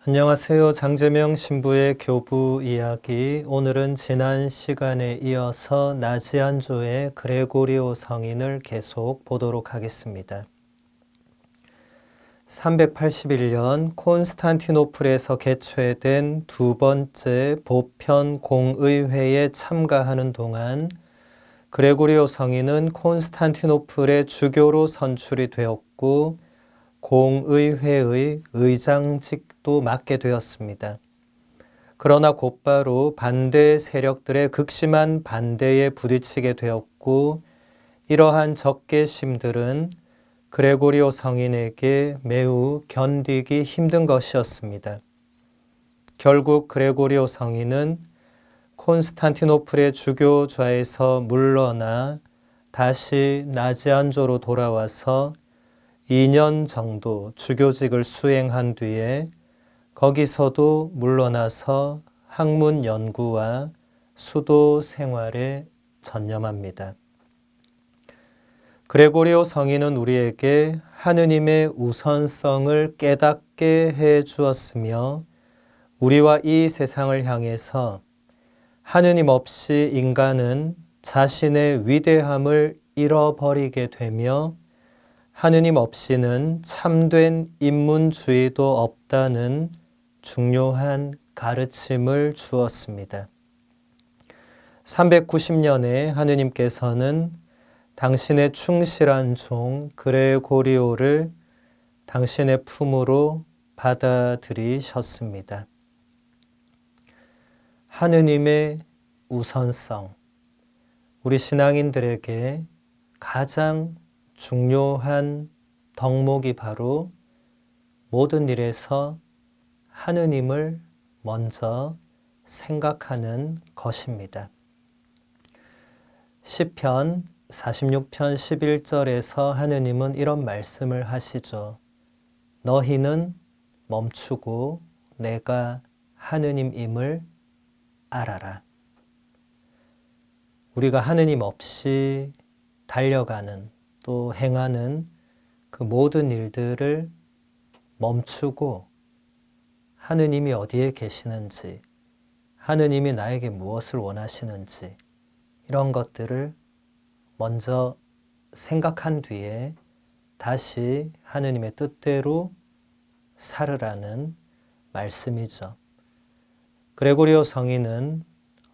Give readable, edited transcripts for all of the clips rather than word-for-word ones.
안녕하세요. 장재명 신부의 교부 이야기. 오늘은 지난 시간에 이어서 나지안조의 그레고리오 성인을 계속 보도록 하겠습니다. 381년 콘스탄티노플에서 개최된 두 번째 보편 공의회에 참가하는 동안 그레고리오 성인은 콘스탄티노플의 주교로 선출이 되었고 공의회의 의장직도 맡게 되었습니다. 그러나 곧바로 반대 세력들의 극심한 반대에 부딪히게 되었고 이러한 적개심들은 그레고리오 성인에게 매우 견디기 힘든 것이었습니다. 결국 그레고리오 성인은 콘스탄티노플의 주교좌에서 물러나 다시 나지안조로 돌아와서 2년 정도 주교직을 수행한 뒤에 거기서도 물러나서 학문 연구와 수도 생활에 전념합니다. 그레고리오 성인은 우리에게 하느님의 우선성을 깨닫게 해 주었으며 우리와 이 세상을 향해서 하느님 없이 인간은 자신의 위대함을 잃어버리게 되며 하느님 없이는 참된 인문주의도 없다는 중요한 가르침을 주었습니다. 390년에 하느님께서는 당신의 충실한 종 그레고리오를 당신의 품으로 받아들이셨습니다. 하느님의 우선성, 우리 신앙인들에게 가장 중요한 덕목이 바로 모든 일에서 하느님을 먼저 생각하는 것입니다. 시편 46편 11절에서 하느님은 이런 말씀을 하시죠. 너희는 멈추고 내가 하느님임을 알아라. 우리가 하느님 없이 달려가는 또 행하는 그 모든 일들을 멈추고 하느님이 어디에 계시는지, 하느님이 나에게 무엇을 원하시는지 이런 것들을 먼저 생각한 뒤에 다시 하느님의 뜻대로 살으라는 말씀이죠. 그레고리오 성인은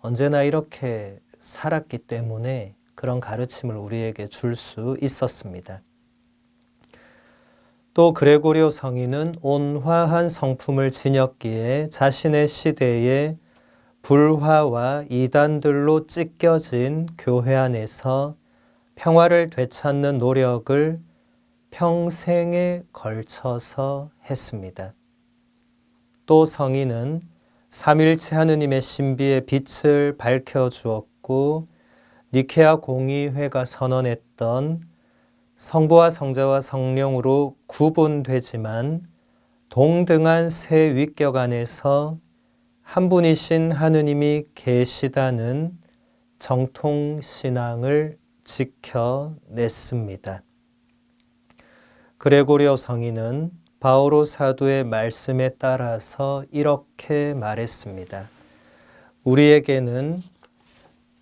언제나 이렇게 살았기 때문에 그런 가르침을 우리에게 줄 수 있었습니다. 또 그레고리오 성인은 온화한 성품을 지녔기에 자신의 시대에 불화와 이단들로 찢겨진 교회 안에서 평화를 되찾는 노력을 평생에 걸쳐서 했습니다. 또 성인은 삼일체 하느님의 신비의 빛을 밝혀주었고 니케아 공의회가 선언했던 성부와 성자와 성령으로 구분되지만 동등한 세 위격 안에서 한 분이신 하느님이 계시다는 정통신앙을 지켜냈습니다. 그레고리오 성인은 바오로 사도의 말씀에 따라서 이렇게 말했습니다. 우리에게는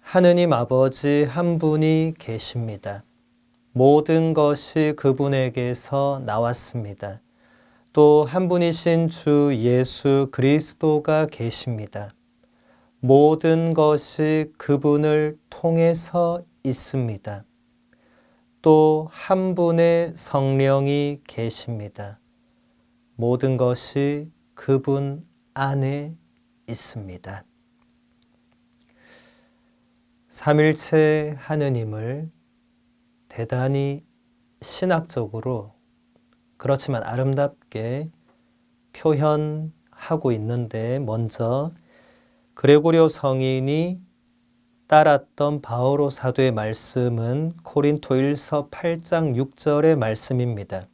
하느님 아버지 한 분이 계십니다. 모든 것이 그분에게서 나왔습니다. 또 한 분이신 주 예수 그리스도가 계십니다. 모든 것이 그분을 통해서 있습니다. 또 한 분의 성령이 계십니다. 모든 것이 그분 안에 있습니다. 삼일체 하느님을 대단히 신학적으로 그렇지만 아름답게 표현하고 있는데 먼저 그레고리오 성인이 따랐던 바오로 사도의 말씀은 고린토일서 8장 6절의 말씀입니다.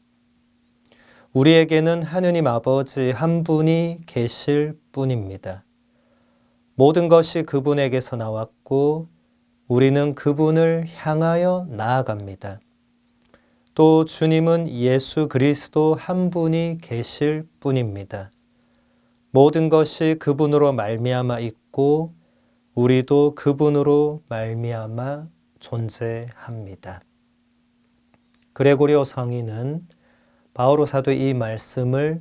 우리에게는 하느님 아버지 한 분이 계실 뿐입니다. 모든 것이 그분에게서 나왔고 우리는 그분을 향하여 나아갑니다. 또 주님은 예수 그리스도 한 분이 계실 뿐입니다. 모든 것이 그분으로 말미암아 있고 우리도 그분으로 말미암아 존재합니다. 그레고리오 성인은 바오로 사도의 이 말씀을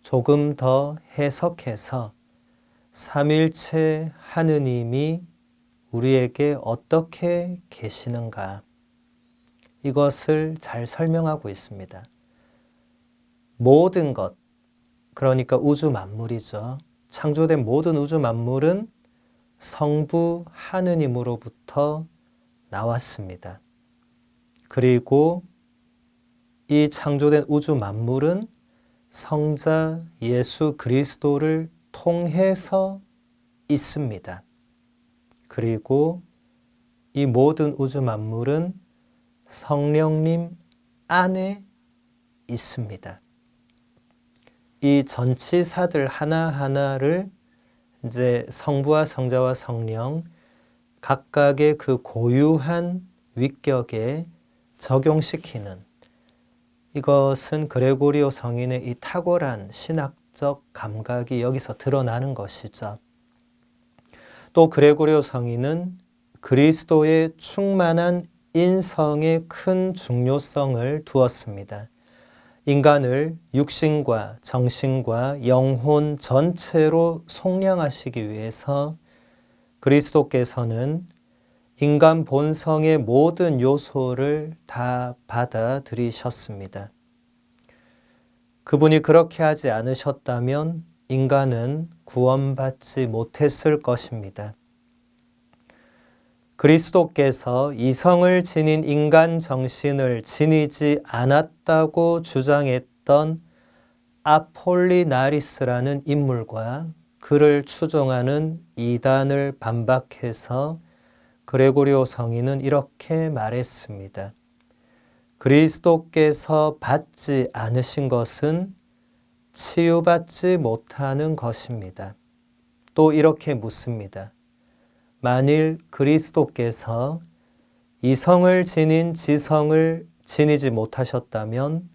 조금 더 해석해서 삼일체 하느님이 우리에게 어떻게 계시는가, 이것을 잘 설명하고 있습니다. 모든 것, 그러니까 우주 만물이죠. 창조된 모든 우주 만물은 성부 하느님으로부터 나왔습니다. 그리고 이 창조된 우주 만물은 성자 예수 그리스도를 통해서 있습니다. 그리고 이 모든 우주 만물은 성령님 안에 있습니다. 이 전치사들 하나하나를 이제 성부와 성자와 성령 각각의 그 고유한 위격에 적용시키는, 이것은 그레고리오 성인의 이 탁월한 신학적 감각이 여기서 드러나는 것이죠. 또 그레고리오 성인은 그리스도의 충만한 인성에 큰 중요성을 두었습니다. 인간을 육신과 정신과 영혼 전체로 속량하시기 위해서 그리스도께서는 인간 본성의 모든 요소를 다 받아들이셨습니다. 그분이 그렇게 하지 않으셨다면 인간은 구원받지 못했을 것입니다. 그리스도께서 이성을 지닌 인간 정신을 지니지 않았다고 주장했던 아폴리나리스라는 인물과 그를 추종하는 이단을 반박해서 그레고리오 성인은 이렇게 말했습니다. 그리스도께서 받지 않으신 것은 치유받지 못하는 것입니다. 또 이렇게 묻습니다. 만일 그리스도께서 이성을 지닌 지성을 지니지 못하셨다면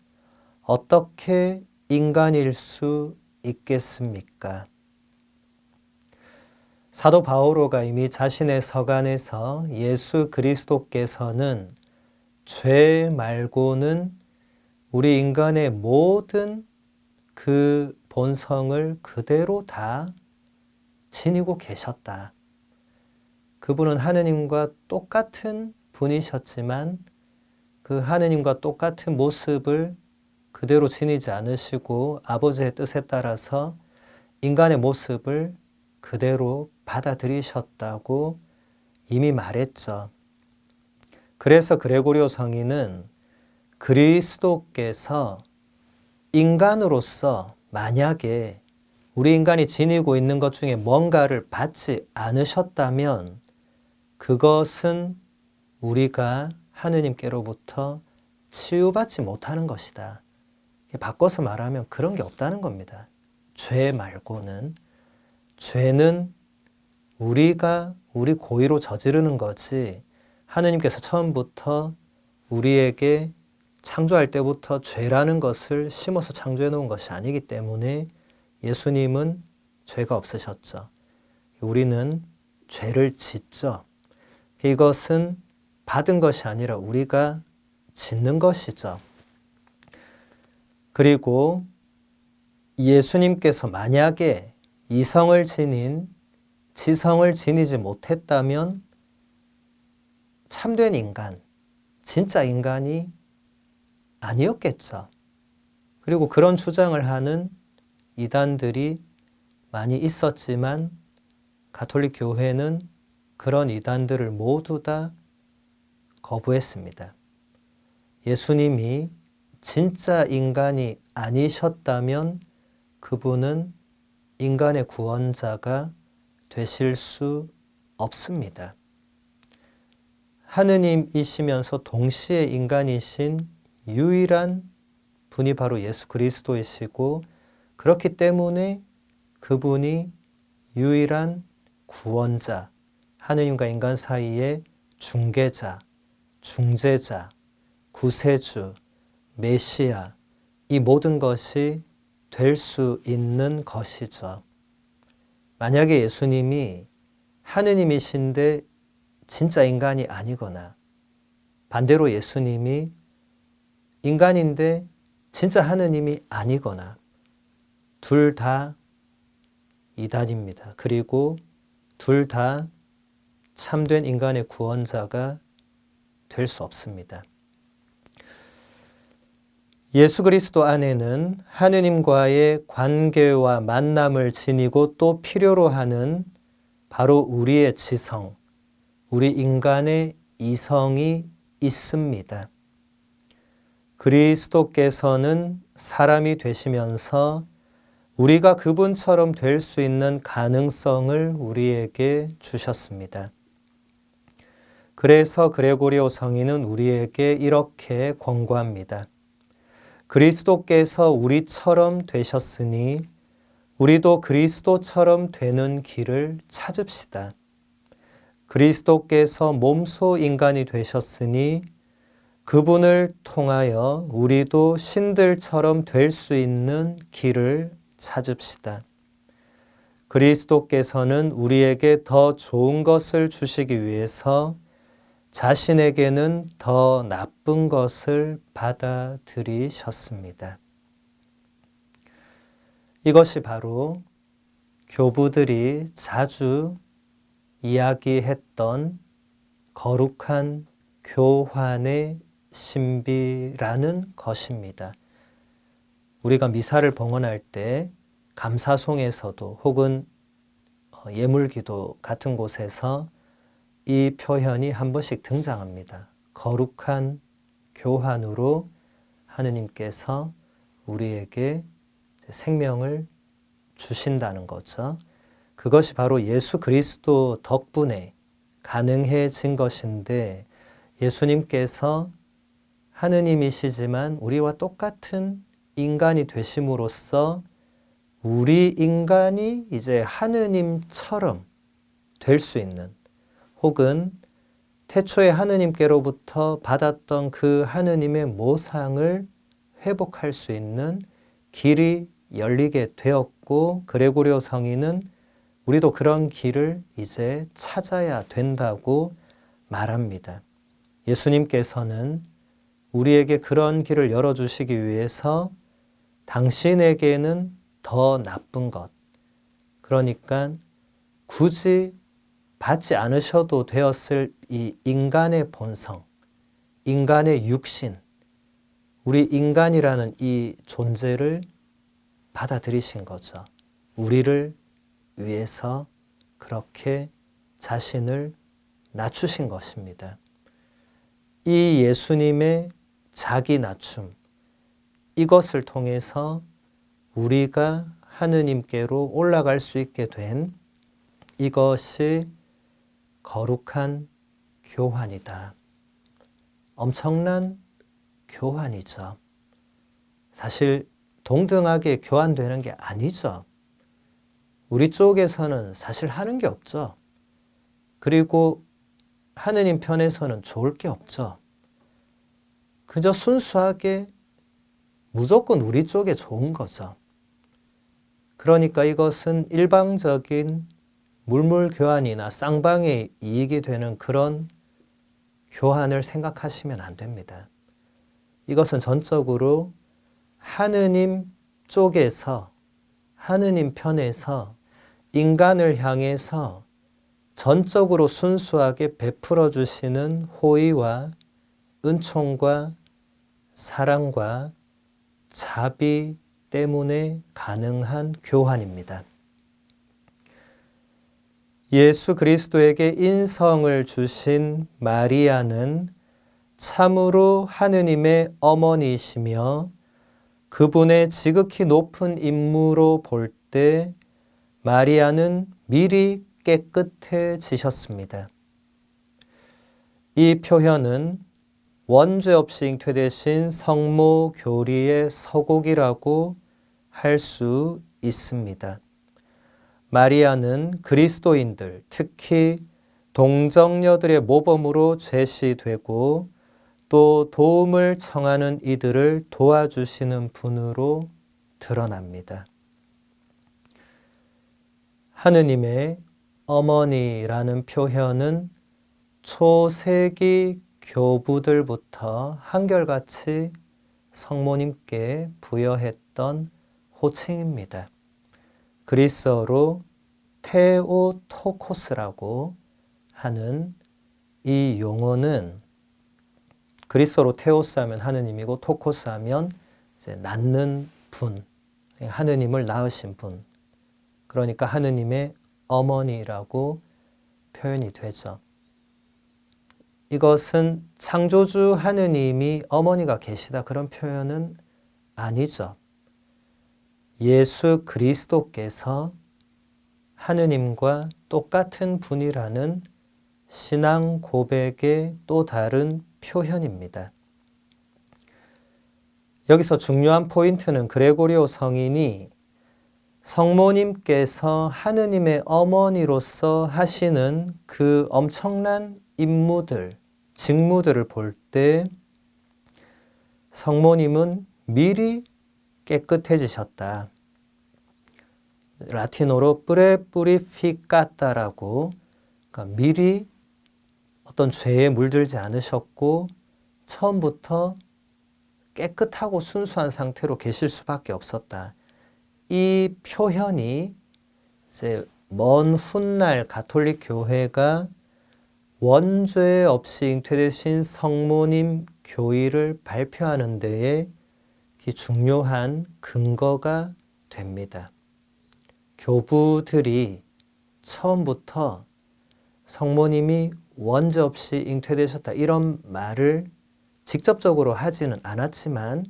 어떻게 인간일 수 있겠습니까? 사도 바오로가 이미 자신의 서간에서 예수 그리스도께서는 죄 말고는 우리 인간의 모든 그 본성을 그대로 다 지니고 계셨다. 그분은 하느님과 똑같은 분이셨지만 그 하느님과 똑같은 모습을 그대로 지니지 않으시고 아버지의 뜻에 따라서 인간의 모습을 그대로 받아들이셨다고 이미 말했죠. 그래서 그레고리오 성인은 그리스도께서 인간으로서 만약에 우리 인간이 지니고 있는 것 중에 뭔가를 받지 않으셨다면 그것은 우리가 하느님께로부터 치유받지 못하는 것이다. 바꿔서 말하면 그런 게 없다는 겁니다. 죄 말고는. 죄는 우리가 우리 고의로 저지르는 거지 하느님께서 처음부터 우리에게 창조할 때부터 죄라는 것을 심어서 창조해 놓은 것이 아니기 때문에 예수님은 죄가 없으셨죠. 우리는 죄를 짓죠. 이것은 받은 것이 아니라 우리가 짓는 것이죠. 그리고 예수님께서 만약에 이성을 지닌 지성을 지니지 못했다면 참된 인간, 진짜 인간이 아니었겠죠. 그리고 그런 주장을 하는 이단들이 많이 있었지만 가톨릭 교회는 그런 이단들을 모두 다 거부했습니다. 예수님이 진짜 인간이 아니셨다면 그분은 인간의 구원자가 되실 수 없습니다. 하느님이시면서 동시에 인간이신 유일한 분이 바로 예수 그리스도이시고, 그렇기 때문에 그분이 유일한 구원자, 하느님과 인간 사이의 중개자, 중재자, 구세주, 메시아, 이 모든 것이 될 수 있는 것이죠. 만약에 예수님이 하느님이신데 진짜 인간이 아니거나, 반대로 예수님이 인간인데 진짜 하느님이 아니거나, 둘 다 이단입니다. 그리고 둘 다 참된 인간의 구원자가 될 수 없습니다. 예수 그리스도 안에는 하느님과의 관계와 만남을 지니고 또 필요로 하는 바로 우리의 지성, 우리 인간의 이성이 있습니다. 그리스도께서는 사람이 되시면서 우리가 그분처럼 될 수 있는 가능성을 우리에게 주셨습니다. 그래서 그레고리오 성인은 우리에게 이렇게 권고합니다. 그리스도께서 우리처럼 되셨으니 우리도 그리스도처럼 되는 길을 찾읍시다. 그리스도께서 몸소 인간이 되셨으니 그분을 통하여 우리도 신들처럼 될 수 있는 길을 찾읍시다. 그리스도께서는 우리에게 더 좋은 것을 주시기 위해서 자신에게는 더 나쁜 것을 받아들이셨습니다. 이것이 바로 교부들이 자주 이야기했던 거룩한 교환의 신비라는 것입니다. 우리가 미사를 봉헌할 때 감사송에서도 혹은 예물기도 같은 곳에서 이 표현이 한 번씩 등장합니다. 거룩한 교환으로 하느님께서 우리에게 생명을 주신다는 거죠. 그것이 바로 예수 그리스도 덕분에 가능해진 것인데, 예수님께서 하느님이시지만 우리와 똑같은 인간이 되심으로써 우리 인간이 이제 하느님처럼 될 수 있는, 혹은 태초에 하느님께로부터 받았던 그 하느님의 모상을 회복할 수 있는 길이 열리게 되었고, 그레고리오 성인은 우리도 그런 길을 이제 찾아야 된다고 말합니다. 예수님께서는 우리에게 그런 길을 열어주시기 위해서 당신에게는 더 나쁜 것, 그러니까 굳이 받지 않으셔도 되었을 이 인간의 본성, 인간의 육신, 우리 인간이라는 이 존재를 받아들이신 거죠. 우리를 위해서 그렇게 자신을 낮추신 것입니다. 이 예수님의 자기 낮춤, 이것을 통해서 우리가 하느님께로 올라갈 수 있게 된 이것이 거룩한 교환이다. 엄청난 교환이죠. 사실 동등하게 교환되는 게 아니죠. 우리 쪽에서는 사실 하는 게 없죠. 그리고 하느님 편에서는 좋을 게 없죠. 그저 순수하게 무조건 우리 쪽에 좋은 거죠. 그러니까 이것은 일방적인 물물 교환이나 쌍방의 이익이 되는 그런 교환을 생각하시면 안 됩니다. 이것은 전적으로 하느님 쪽에서, 하느님 편에서 인간을 향해서 전적으로 순수하게 베풀어 주시는 호의와 은총과 사랑과 자비 때문에 가능한 교환입니다. 예수 그리스도에게 인성을 주신 마리아는 참으로 하느님의 어머니이시며 그분의 지극히 높은 임무로 볼 때 마리아는 미리 깨끗해지셨습니다. 이 표현은 원죄 없이 잉태되신 성모 교리의 서곡이라고 할 수 있습니다. 마리아는 그리스도인들, 특히 동정녀들의 모범으로 제시되고 또 도움을 청하는 이들을 도와주시는 분으로 드러납니다. 하느님의 어머니라는 표현은 초세기 교부들부터 한결같이 성모님께 부여했던 호칭입니다. 그리스어로 테오토코스라고 하는 이 용어는 그리스어로 테오스 하면 하느님이고 토코스 하면 이제 낳는 분, 하느님을 낳으신 분. 그러니까 하느님의 어머니라고 표현이 되죠. 이것은 창조주 하느님이 어머니가 계시다 그런 표현은 아니죠. 예수 그리스도께서 하느님과 똑같은 분이라는 신앙 고백의 또 다른 표현입니다. 여기서 중요한 포인트는 그레고리오 성인이 성모님께서 하느님의 어머니로서 하시는 그 엄청난 임무들, 직무들을 볼 때 성모님은 미리 깨끗해지셨다. 라틴어로 프레뿌리피카타라고, 그러니까 미리 어떤 죄에 물들지 않으셨고 처음부터 깨끗하고 순수한 상태로 계실 수밖에 없었다. 이 표현이 이제 먼 훗날 가톨릭 교회가 원죄 없이 잉태되신 성모님 교의를 발표하는 데에 중요한 근거가 됩니다. 교부들이 처음부터 성모님이 원죄 없이 잉태되셨다 이런 말을 직접적으로 하지는 않았지만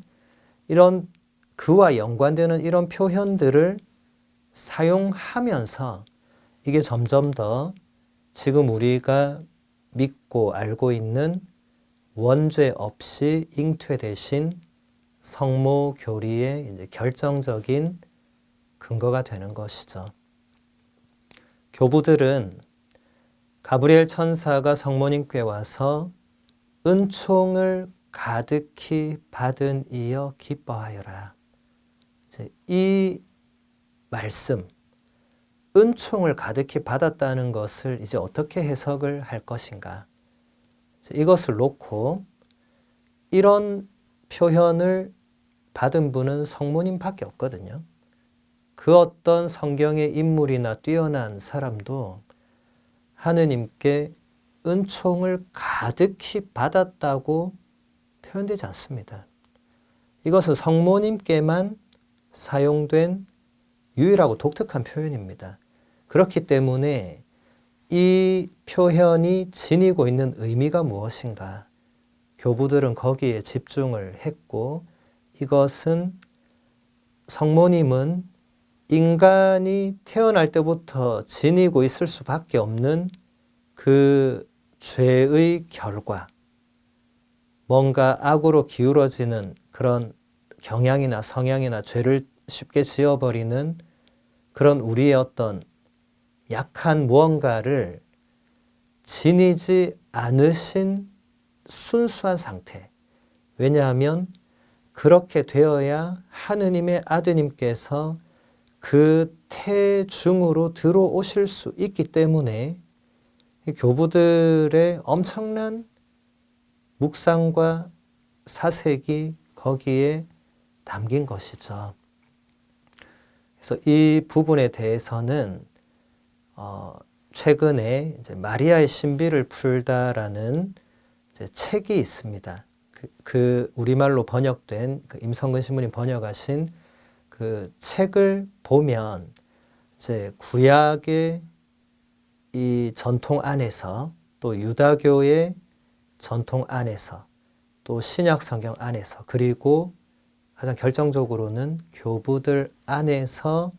이런 그와 연관되는 이런 표현들을 사용하면서 이게 점점 더 지금 우리가 믿고 알고 있는 원죄 없이 잉태되신 성모 교리의 이제 결정적인 근거가 되는 것이죠. 교부들은 가브리엘 천사가 성모님께 와서 은총을 가득히 받은 이여 기뻐하여라. 이 말씀, 은총을 가득히 받았다는 것을 이제 어떻게 해석을 할 것인가? 이것을 놓고 이런 표현을 받은 분은 성모님밖에 없거든요. 그 어떤 성경의 인물이나 뛰어난 사람도 하느님께 은총을 가득히 받았다고 표현되지 않습니다. 이것은 성모님께만 사용된 유일하고 독특한 표현입니다. 그렇기 때문에 이 표현이 지니고 있는 의미가 무엇인가? 교부들은 거기에 집중을 했고 이것은 성모님은 인간이 태어날 때부터 지니고 있을 수밖에 없는 그 죄의 결과, 뭔가 악으로 기울어지는 그런 경향이나 성향이나 죄를 쉽게 지어버리는 그런 우리의 어떤 약한 무언가를 지니지 않으신 순수한 상태. 왜냐하면 그렇게 되어야 하느님의 아드님께서 그 태중으로 들어오실 수 있기 때문에 교부들의 엄청난 묵상과 사색이 거기에 담긴 것이죠. 그래서 이 부분에 대해서는 최근에 이제 마리아의 신비를 풀다라는 이제 책이 있습니다. 그 우리말로 번역된 그 임성근 신부님 번역하신 그 책을 보면 이제 구약의 이 전통 안에서 또 유다교의 전통 안에서 또 신약 성경 안에서 그리고 가장 결정적으로는 교부들 안에서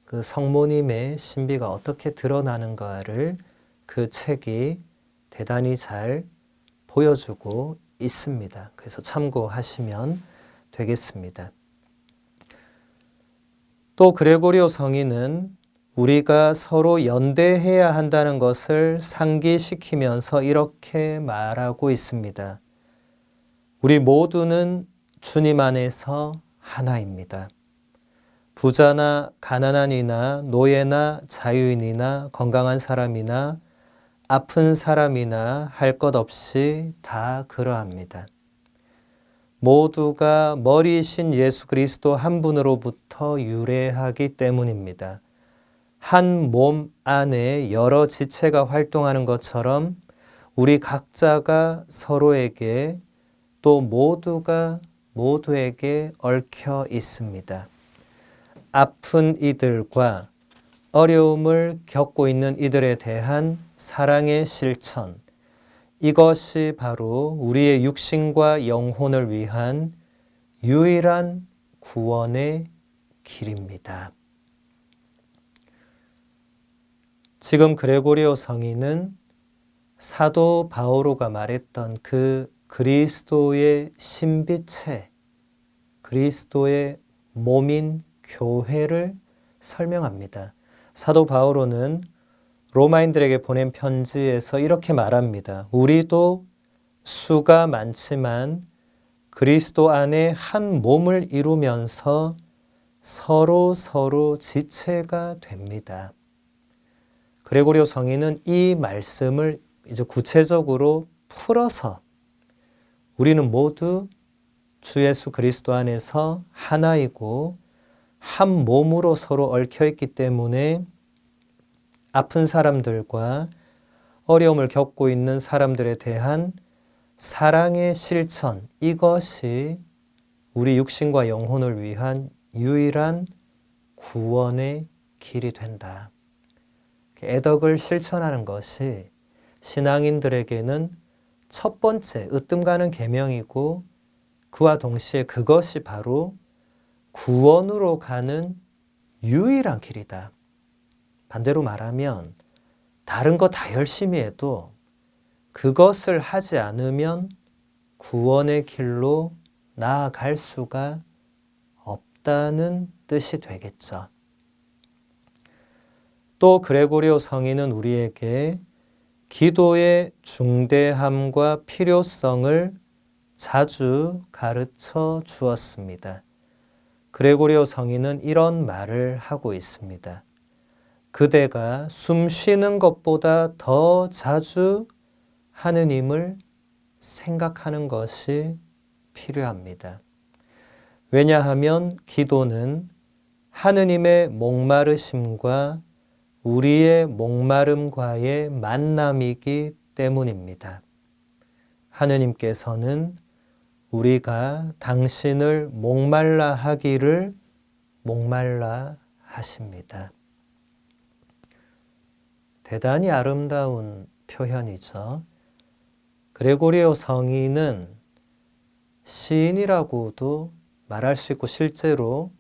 그 성모님의 신비가 어떻게 드러나는가를 그 책이 대단히 잘 보여주고 있습니다. 그래서 참고하시면 되겠습니다. 또 그레고리오 성인은 우리가 서로 연대해야 한다는 것을 상기시키면서 이렇게 말하고 있습니다. 우리 모두는 주님 안에서 하나입니다. 부자나 가난한 이나 노예나 자유인이나 건강한 사람이나 아픈 사람이나 할 것 없이 다 그러합니다. 모두가 머리이신 예수 그리스도 한 분으로부터 유래하기 때문입니다. 한 몸 안에 여러 지체가 활동하는 것처럼 우리 각자가 서로에게 또 모두가 모두에게 얽혀 있습니다. 아픈 이들과 어려움을 겪고 있는 이들에 대한 사랑의 실천, 이것이 바로 우리의 육신과 영혼을 위한 유일한 구원의 길입니다. 지금 그레고리오 성인은 사도 바오로가 말했던 그 그리스도의 신비체, 그리스도의 몸인 교회를 설명합니다. 사도 바오로는 로마인들에게 보낸 편지에서 이렇게 말합니다. 우리도 수가 많지만 그리스도 안에 한 몸을 이루면서 서로 지체가 됩니다. 그레고리오 성인은 이 말씀을 이제 구체적으로 풀어서 우리는 모두 주 예수 그리스도 안에서 하나이고 한 몸으로 서로 얽혀 있기 때문에 아픈 사람들과 어려움을 겪고 있는 사람들에 대한 사랑의 실천, 이것이 우리 육신과 영혼을 위한 유일한 구원의 길이 된다. 애덕을 실천하는 것이 신앙인들에게는 첫 번째 으뜸 가는 계명이고 그와 동시에 그것이 바로 구원으로 가는 유일한 길이다. 반대로 말하면 다른 거 다 열심히 해도 그것을 하지 않으면 구원의 길로 나아갈 수가 없다는 뜻이 되겠죠. 또 그레고리오 성인은 우리에게 기도의 중대함과 필요성을 자주 가르쳐 주었습니다. 그레고리오 성인은 이런 말을 하고 있습니다. 그대가 숨 쉬는 것보다 더 자주 하느님을 생각하는 것이 필요합니다. 왜냐하면 기도는 하느님의 목마르심과 우리의 목마름과의 만남이기 때문입니다. 하느님께서는 우리가 당신을 목말라 하기를 목말라 하십니다. 대단히 아름다운 표현이죠. 그레고리오 성인은 시인이라고도 말할 수 있고 실제로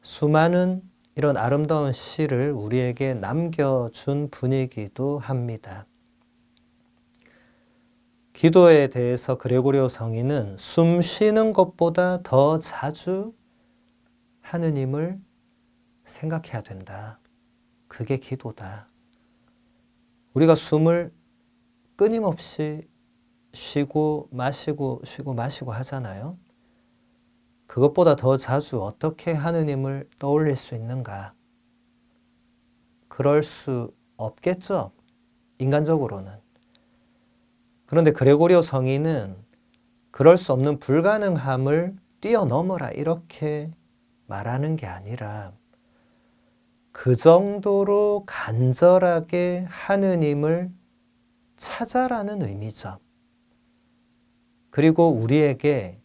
수많은 이런 아름다운 시를 우리에게 남겨준 분이기도 합니다. 기도에 대해서 그레고리오 성인은 숨 쉬는 것보다 더 자주 하느님을 생각해야 된다. 그게 기도다. 우리가 숨을 끊임없이 쉬고 마시고 쉬고 마시고 하잖아요. 그것보다 더 자주 어떻게 하느님을 떠올릴 수 있는가? 그럴 수 없겠죠. 인간적으로는. 그런데 그레고리오 성인은 그럴 수 없는 불가능함을 뛰어넘어라 이렇게 말하는 게 아니라 그 정도로 간절하게 하느님을 찾아라는 의미죠. 그리고 우리에게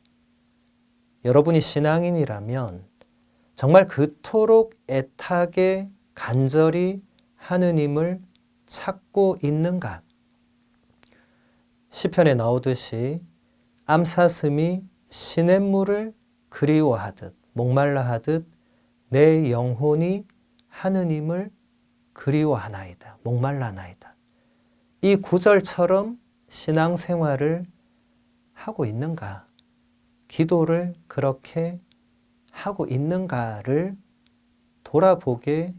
여러분이 신앙인이라면 정말 그토록 애타게 간절히 하느님을 찾고 있는가? 시편에 나오듯이 암사슴이 시냇물을 그리워하듯 목말라 하듯 내 영혼이 하느님을 그리워하나이다. 목말라나이다. 이 구절처럼 신앙생활을 하고 있는가? 기도를 그렇게 하고 있는가를 돌아보게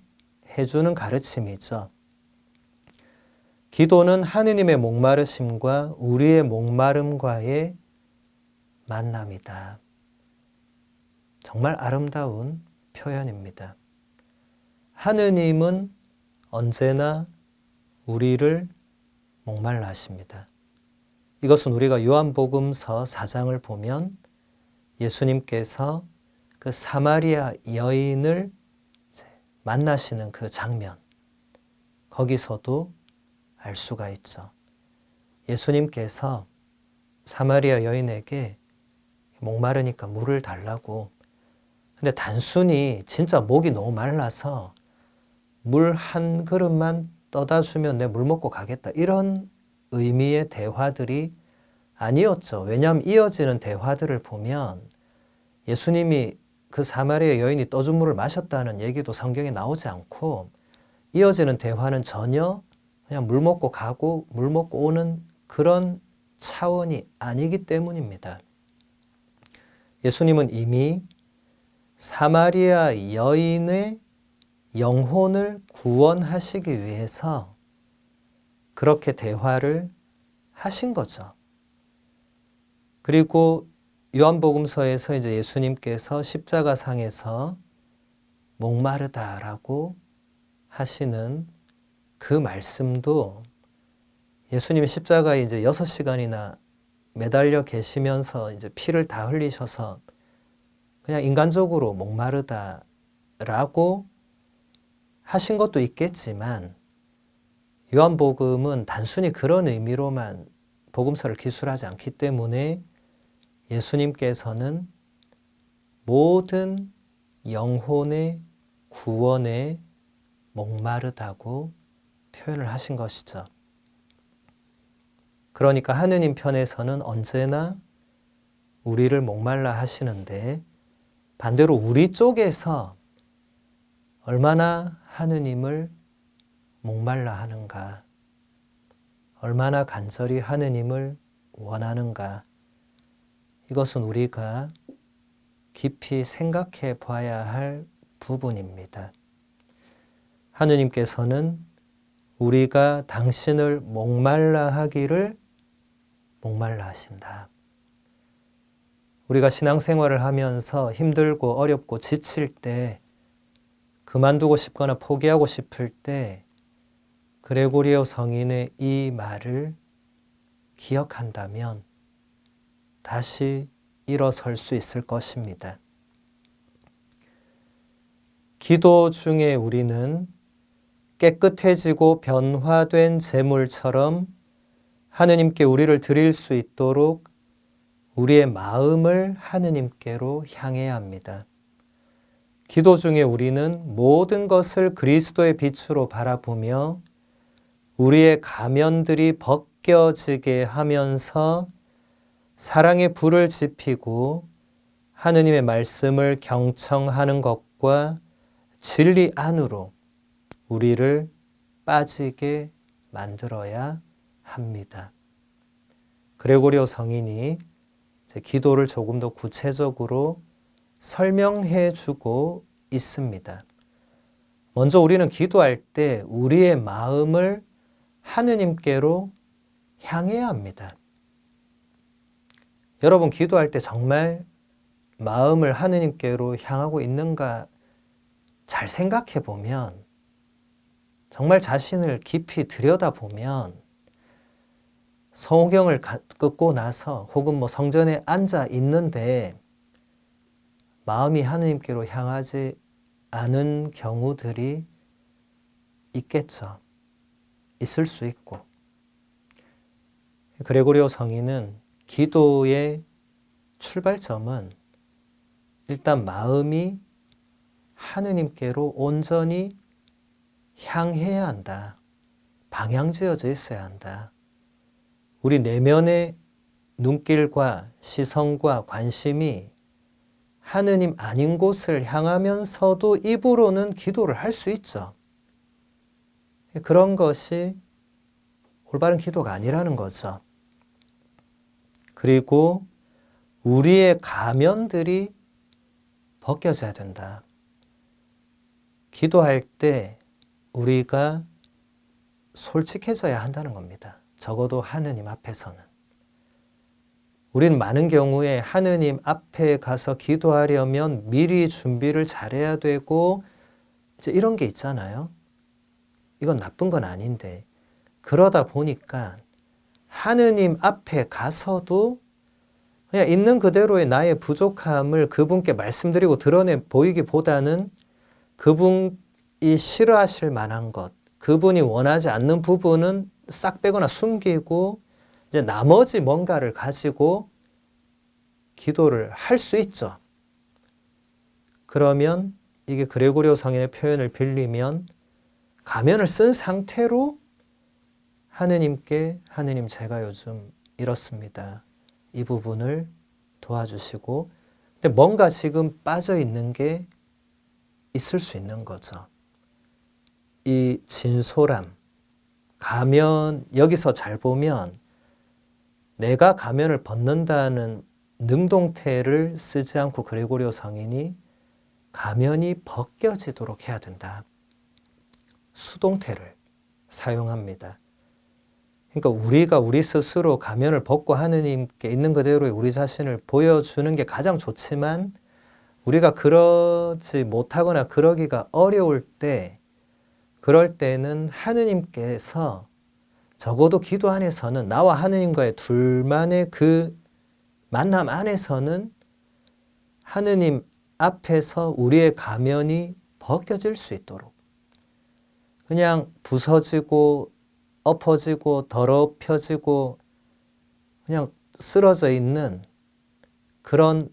해주는 가르침이죠. 기도는 하느님의 목마르심과 우리의 목마름과의 만남이다. 정말 아름다운 표현입니다. 하느님은 언제나 우리를 목말라 하십니다. 이것은 우리가 요한복음서 4장을 보면 예수님께서 그 사마리아 여인을 만나시는 그 장면, 거기서도 알 수가 있죠. 예수님께서 사마리아 여인에게 목마르니까 물을 달라고. 근데 단순히 진짜 목이 너무 말라서 물 한 그릇만 떠다 주면 내 물 먹고 가겠다. 이런 의미의 대화들이 아니었죠. 왜냐하면 이어지는 대화들을 보면 예수님이 그 사마리아 여인이 떠준 물을 마셨다는 얘기도 성경에 나오지 않고 이어지는 대화는 전혀 그냥 물 먹고 가고 물 먹고 오는 그런 차원이 아니기 때문입니다. 예수님은 이미 사마리아 여인의 영혼을 구원하시기 위해서 그렇게 대화를 하신 거죠. 그리고 요한복음서에서 이제 예수님께서 십자가상에서 목마르다라고 하시는 그 말씀도 예수님이 십자가에 이제 6시간이나 매달려 계시면서 이제 피를 다 흘리셔서 그냥 인간적으로 목마르다라고 하신 것도 있겠지만 요한복음은 단순히 그런 의미로만 복음서를 기술하지 않기 때문에 예수님께서는 모든 영혼의 구원에 목마르다고 표현을 하신 것이죠. 그러니까 하느님 편에서는 언제나 우리를 목말라 하시는데 반대로 우리 쪽에서 얼마나 하느님을 목말라 하는가, 얼마나 간절히 하느님을 원하는가, 이것은 우리가 깊이 생각해 봐야 할 부분입니다. 하느님께서는 우리가 당신을 목말라 하기를 목말라 하신다. 우리가 신앙생활을 하면서 힘들고 어렵고 지칠 때, 그만두고 싶거나 포기하고 싶을 때 그레고리오 성인의 이 말을 기억한다면 다시 일어설 수 있을 것입니다. 기도 중에 우리는 깨끗해지고 변화된 제물처럼 하느님께 우리를 드릴 수 있도록 우리의 마음을 하느님께로 향해야 합니다. 기도 중에 우리는 모든 것을 그리스도의 빛으로 바라보며 우리의 가면들이 벗겨지게 하면서 사랑의 불을 지피고 하느님의 말씀을 경청하는 것과 진리 안으로 우리를 빠지게 만들어야 합니다. 그레고리오 성인이 기도를 조금 더 구체적으로 설명해 주고 있습니다. 먼저 우리는 기도할 때 우리의 마음을 하느님께로 향해야 합니다. 여러분, 기도할 때 정말 마음을 하느님께로 향하고 있는가 잘 생각해 보면, 정말 자신을 깊이 들여다보면 성경을 끊고 나서 혹은 성전에 앉아 있는데 마음이 하느님께로 향하지 않은 경우들이 있겠죠. 있을 수 있고. 그레고리오 성인은 기도의 출발점은 일단 마음이 하느님께로 온전히 향해야 한다. 방향지어져 있어야 한다. 우리 내면의 눈길과 시선과 관심이 하느님 아닌 곳을 향하면서도 입으로는 기도를 할 수 있죠. 그런 것이 올바른 기도가 아니라는 거죠. 그리고 우리의 가면들이 벗겨져야 된다. 기도할 때 우리가 솔직해져야 한다는 겁니다. 적어도 하느님 앞에서는. 우리는 많은 경우에 하느님 앞에 가서 기도하려면 미리 준비를 잘해야 되고 이제 이런 게 있잖아요. 이건 나쁜 건 아닌데 그러다 보니까 하느님 앞에 가서도 그냥 있는 그대로의 나의 부족함을 그분께 말씀드리고 드러내 보이기보다는 그분이 싫어하실 만한 것, 그분이 원하지 않는 부분은 싹 빼거나 숨기고 이제 나머지 뭔가를 가지고 기도를 할 수 있죠. 그러면 이게 그레고리오 성인의 표현을 빌리면 가면을 쓴 상태로 하느님께 하느님 제가 요즘 이렇습니다. 이 부분을 도와주시고 근데 뭔가 지금 빠져 있는 게 있을 수 있는 거죠. 이 진솔함, 가면 여기서 잘 보면 내가 가면을 벗는다는 능동태를 쓰지 않고 그레고리오 성인이 가면이 벗겨지도록 해야 된다. 수동태를 사용합니다. 그러니까 우리가 우리 스스로 가면을 벗고 하느님께 있는 그대로의 우리 자신을 보여주는 게 가장 좋지만 우리가 그러지 못하거나 그러기가 어려울 때 그럴 때는 하느님께서 적어도 기도 안에서는 나와 하느님과의 둘만의 그 만남 안에서는 하느님 앞에서 우리의 가면이 벗겨질 수 있도록 그냥 부서지고 엎어지고 더럽혀지고 그냥 쓰러져 있는 그런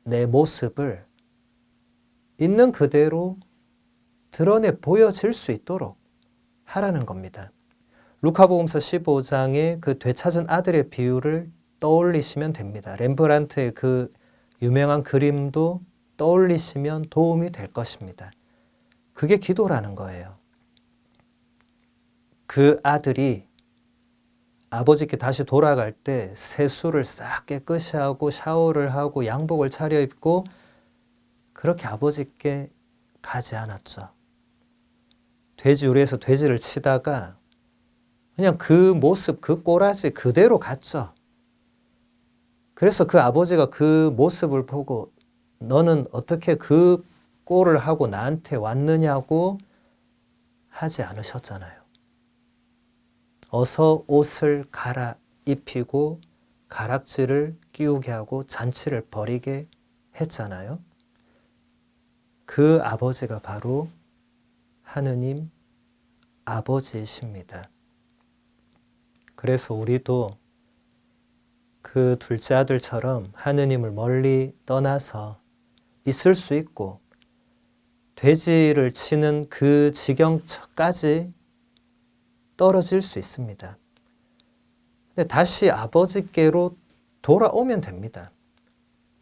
내 모습을 있는 그대로 드러내 보여질 수 있도록 하라는 겁니다. 루카복음서 15장의 그 되찾은 아들의 비유를 떠올리시면 됩니다. 렘브란트의 그 유명한 그림도 떠올리시면 도움이 될 것입니다. 그게 기도라는 거예요. 그 아들이 아버지께 다시 돌아갈 때 세수를 싹 깨끗이 하고 샤워를 하고 양복을 차려입고 그렇게 아버지께 가지 않았죠. 돼지우리에서 돼지를 치다가 그냥 그 모습, 그 꼬라지 그대로 갔죠. 그래서 그 아버지가 그 모습을 보고 너는 어떻게 그 꼴을 하고 나한테 왔느냐고 하지 않으셨잖아요. 어서 옷을 갈아입히고 가락지를 끼우게 하고 잔치를 벌이게 했잖아요. 그 아버지가 바로 하느님 아버지이십니다. 그래서 우리도 그 둘째 아들처럼 하느님을 멀리 떠나서 있을 수 있고 돼지를 치는 그 지경까지 떨어질 수 있습니다. 근데 다시 아버지께로 돌아오면 됩니다.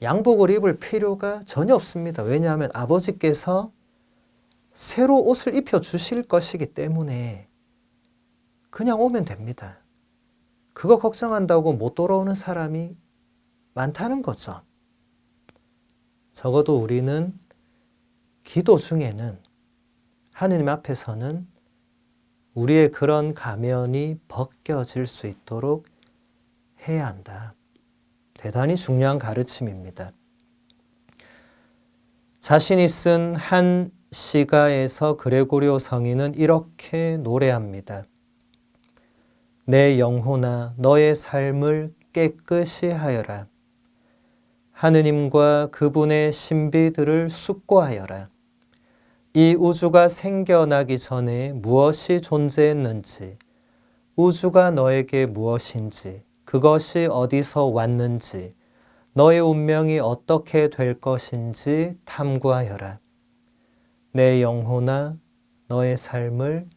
양복을 입을 필요가 전혀 없습니다. 왜냐하면 아버지께서 새로 옷을 입혀 주실 것이기 때문에 그냥 오면 됩니다. 그거 걱정한다고 못 돌아오는 사람이 많다는 거죠. 적어도 우리는 기도 중에는 하느님 앞에서는 우리의 그런 가면이 벗겨질 수 있도록 해야 한다. 대단히 중요한 가르침입니다. 자신이 쓴 한 시가에서 그레고리오 성인은 이렇게 노래합니다. 내 영혼아 너의 삶을 깨끗이 하여라. 하느님과 그분의 신비들을 숙고하여라. 이 우주가 생겨나기 전에 무엇이 존재했는지, 우주가 너에게 무엇인지, 그것이 어디서 왔는지, 너의 운명이 어떻게 될 것인지 탐구하여라. 내 영혼아 너의 삶을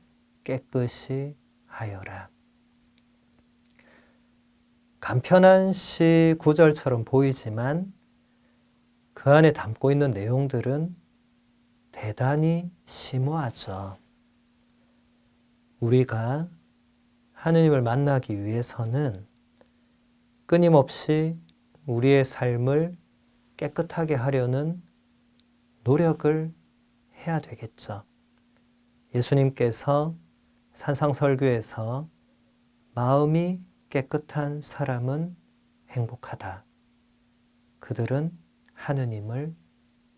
깨끗이 하여라. 간편한 시 구절처럼 보이지만 그 안에 담고 있는 내용들은 대단히 심오하죠. 우리가 하느님을 만나기 위해서는 끊임없이 우리의 삶을 깨끗하게 하려는 노력을 해야 되겠죠. 예수님께서 산상설교에서 마음이 깨끗한 사람은 행복하다. 그들은 하느님을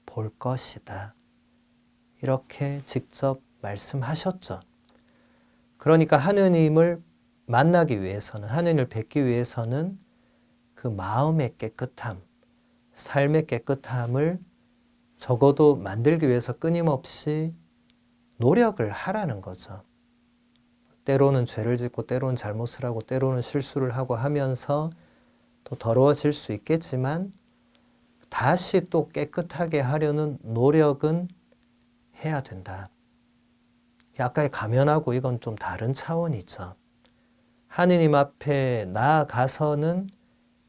볼 것이다. 이렇게 직접 말씀하셨죠. 그러니까 하느님을 만나기 위해서는, 하느님을 뵙기 위해서는 그 마음의 깨끗함, 삶의 깨끗함을 적어도 만들기 위해서 끊임없이 노력을 하라는 거죠. 때로는 죄를 짓고 때로는 잘못을 하고 때로는 실수를 하고 하면서 또 더러워질 수 있겠지만 다시 또 깨끗하게 하려는 노력은 해야 된다. 아까의 가면하고 이건 좀 다른 차원이죠. 하느님 앞에 나아가서는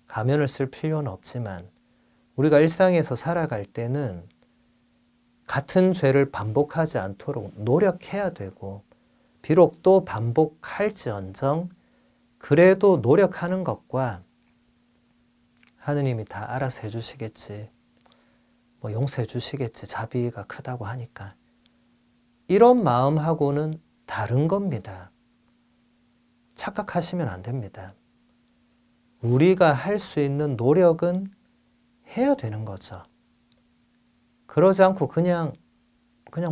가면을 쓸 필요는 없지만 우리가 일상에서 살아갈 때는 같은 죄를 반복하지 않도록 노력해야 되고 비록 또 반복할지언정 그래도 노력하는 것과 하느님이 다 알아서 해주시겠지, 용서해 주시겠지, 자비가 크다고 하니까 이런 마음하고는 다른 겁니다. 착각하시면 안 됩니다. 우리가 할 수 있는 노력은 해야 되는 거죠. 그러지 않고 그냥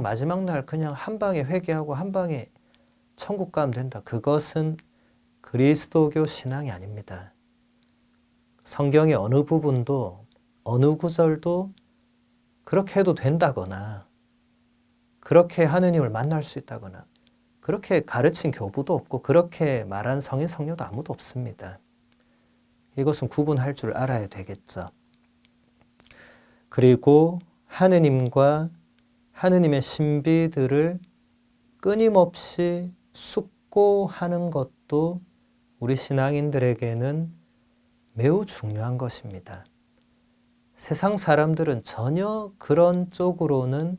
마지막 날 그냥 한 방에 회개하고 한 방에 천국 가면 된다. 그것은 그리스도교 신앙이 아닙니다. 성경의 어느 부분도 어느 구절도 그렇게 해도 된다거나 그렇게 하느님을 만날 수 있다거나 그렇게 가르친 교부도 없고 그렇게 말한 성인 성녀도 아무도 없습니다. 이것은 구분할 줄 알아야 되겠죠. 그리고 하느님과 하느님의 신비들을 끊임없이 숙고하는 것도 우리 신앙인들에게는 매우 중요한 것입니다. 세상 사람들은 전혀 그런 쪽으로는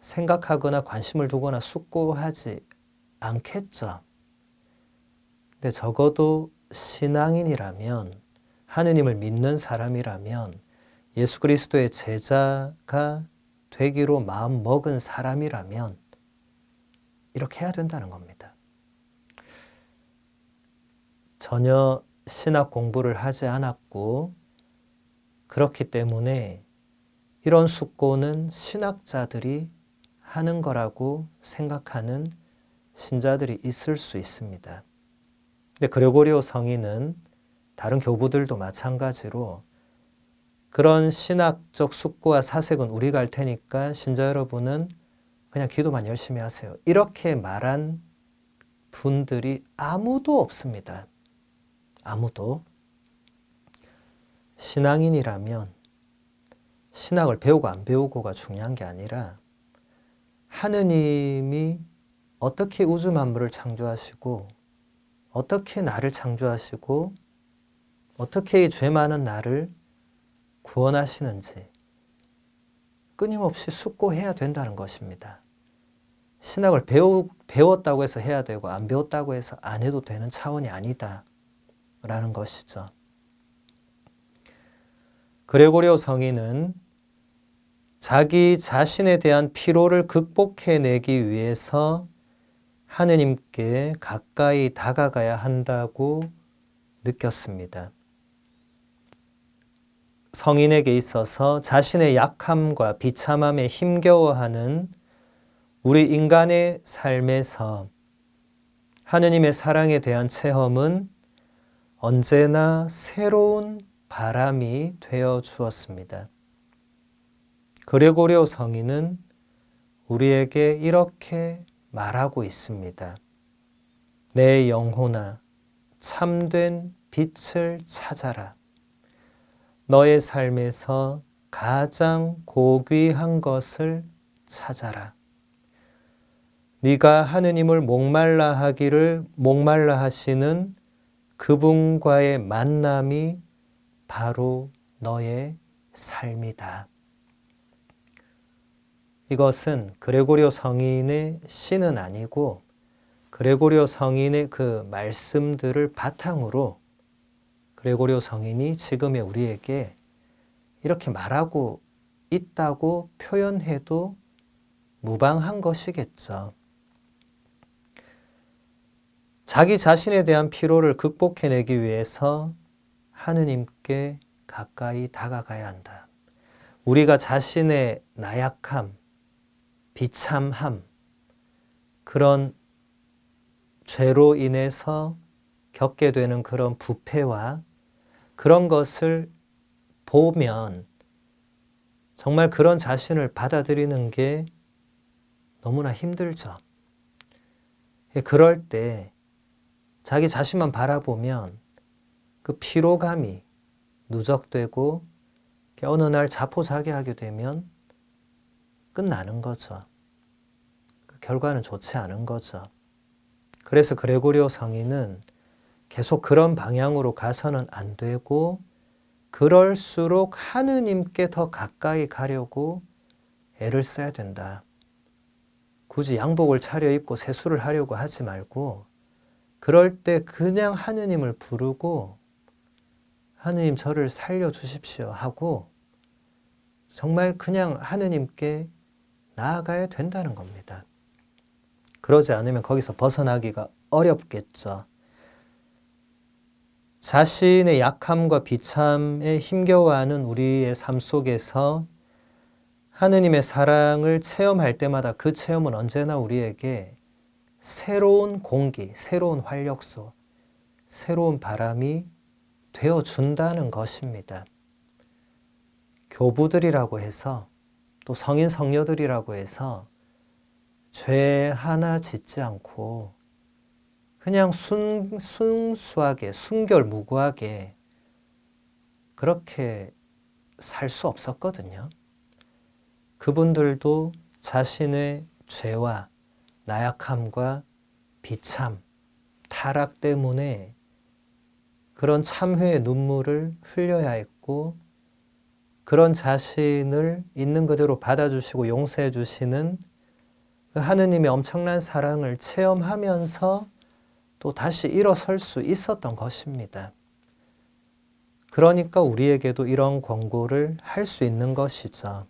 생각하거나 관심을 두거나 숙고하지 않겠죠. 근데 적어도 신앙인이라면, 하느님을 믿는 사람이라면, 예수 그리스도의 제자가 되기로 마음 먹은 사람이라면 이렇게 해야 된다는 겁니다. 전혀 신학 공부를 하지 않았고 그렇기 때문에 이런 숙고는 신학자들이 하는 거라고 생각하는 신자들이 있을 수 있습니다. 근데 그레고리오 성인은 다른 교부들도 마찬가지로 그런 신학적 숙고와 사색은 우리가 할 테니까 신자 여러분은 그냥 기도만 열심히 하세요. 이렇게 말한 분들이 아무도 없습니다. 아무도. 신앙인이라면 신학을 배우고 안 배우고가 중요한 게 아니라 하느님이 어떻게 우주 만물을 창조하시고 어떻게 나를 창조하시고 어떻게 이 죄 많은 나를 구원하시는지 끊임없이 숙고해야 된다는 것입니다. 신학을 배웠다고 해서 해야 되고 안 배웠다고 해서 안 해도 되는 차원이 아니다 라는 것이죠. 그레고리오 성인은 자기 자신에 대한 피로를 극복해내기 위해서 하느님께 가까이 다가가야 한다고 느꼈습니다. 성인에게 있어서 자신의 약함과 비참함에 힘겨워하는 우리 인간의 삶에서 하느님의 사랑에 대한 체험은 언제나 새로운 바람이 되어 주었습니다. 그레고리오 성인은 우리에게 이렇게 말하고 있습니다. 내 영혼아, 참된 빛을 찾아라. 너의 삶에서 가장 고귀한 것을 찾아라. 네가 하느님을 목말라 하기를 목말라 하시는 그분과의 만남이 바로 너의 삶이다. 이것은 그레고리오 성인의 시는 아니고 그레고리오 성인의 그 말씀들을 바탕으로 그레고리오 성인이 지금의 우리에게 이렇게 말하고 있다고 표현해도 무방한 것이겠죠. 자기 자신에 대한 피로를 극복해내기 위해서 하느님께 가까이 다가가야 한다. 우리가 자신의 나약함, 비참함, 그런 죄로 인해서 겪게 되는 그런 부패와 그런 것을 보면 정말 그런 자신을 받아들이는 게 너무나 힘들죠. 그럴 때 자기 자신만 바라보면 그 피로감이 누적되고 어느 날 자포자기하게 되면 끝나는 거죠. 그 결과는 좋지 않은 거죠. 그래서 그레고리오 성인은 계속 그런 방향으로 가서는 안 되고 그럴수록 하느님께 더 가까이 가려고 애를 써야 된다. 굳이 양복을 차려입고 세수를 하려고 하지 말고 그럴 때 그냥 하느님을 부르고 하느님 저를 살려주십시오 하고 정말 그냥 하느님께 나아가야 된다는 겁니다. 그러지 않으면 거기서 벗어나기가 어렵겠죠. 자신의 약함과 비참에 힘겨워하는 우리의 삶 속에서 하느님의 사랑을 체험할 때마다 그 체험은 언제나 우리에게 새로운 공기, 새로운 활력소, 새로운 바람이 되어준다는 것입니다. 교부들이라고 해서 또 성인 성녀들이라고 해서 죄 하나 짓지 않고 그냥 순수하게 순결무구하게 그렇게 살 수 없었거든요. 그분들도 자신의 죄와 나약함과 비참, 타락 때문에 그런 참회의 눈물을 흘려야 했고 그런 자신을 있는 그대로 받아주시고 용서해 주시는 그 하느님의 엄청난 사랑을 체험하면서 또 다시 일어설 수 있었던 것입니다. 그러니까 우리에게도 이런 권고를 할 수 있는 것이죠.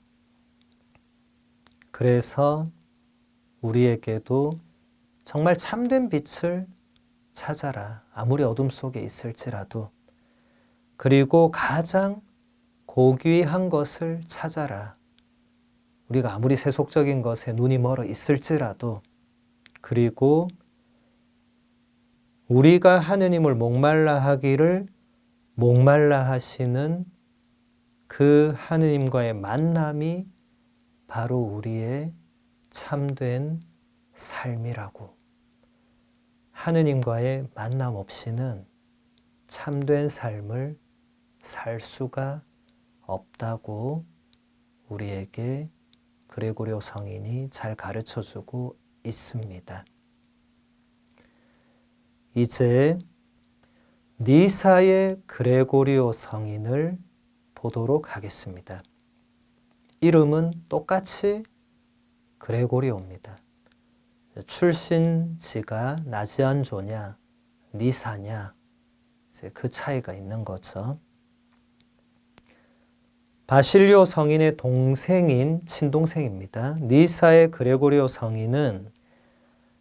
그래서 우리에게도 정말 참된 빛을 찾아라. 아무리 어둠 속에 있을지라도. 그리고 가장 고귀한 것을 찾아라. 우리가 아무리 세속적인 것에 눈이 멀어 있을지라도. 그리고 우리가 하느님을 목말라 하기를 목말라 하시는 그 하느님과의 만남이 바로 우리의 참된 삶이라고. 하느님과의 만남 없이는 참된 삶을 살 수가 없다고 우리에게 그레고리오 성인이 잘 가르쳐주고 있습니다. 이제 니사의 그레고리오 성인을 보도록 하겠습니다. 이름은 똑같이 그레고리오입니다. 출신지가 나지안조냐 니사냐 그 차이가 있는 거죠. 바실리오 성인의 동생인 친동생입니다. 니사의 그레고리오 성인은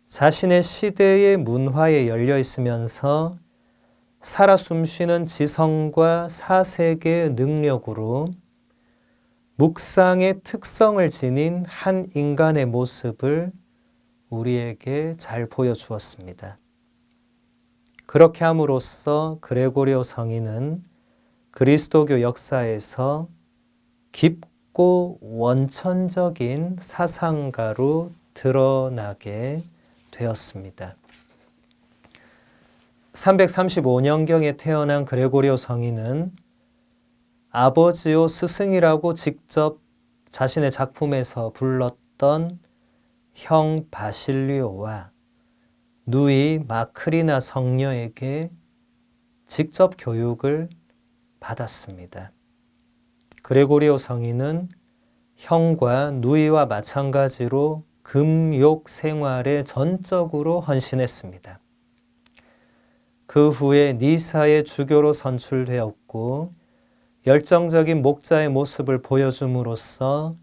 자신의 시대의 문화에 열려 있으면서 살아 숨쉬는 지성과 사색의 능력으로 묵상의 특성을 지닌 한 인간의 모습을 우리에게 잘 보여주었습니다. 그렇게 함으로써 그레고리오 성인은 그리스도교 역사에서 깊고 원천적인 사상가로 드러나게 되었습니다. 335년경에 태어난 그레고리오 성인은 아버지요 스승이라고 직접 자신의 작품에서 불렀던 형 바실리오와 누이 마크리나 성녀에게 직접 교육을 받았습니다. 그레고리오 성인은 형과 누이와 마찬가지로 금욕 생활에 전적으로 헌신했습니다. 그 후에 니사의 주교로 선출되었고 열정적인 목자의 모습을 보여줌으로써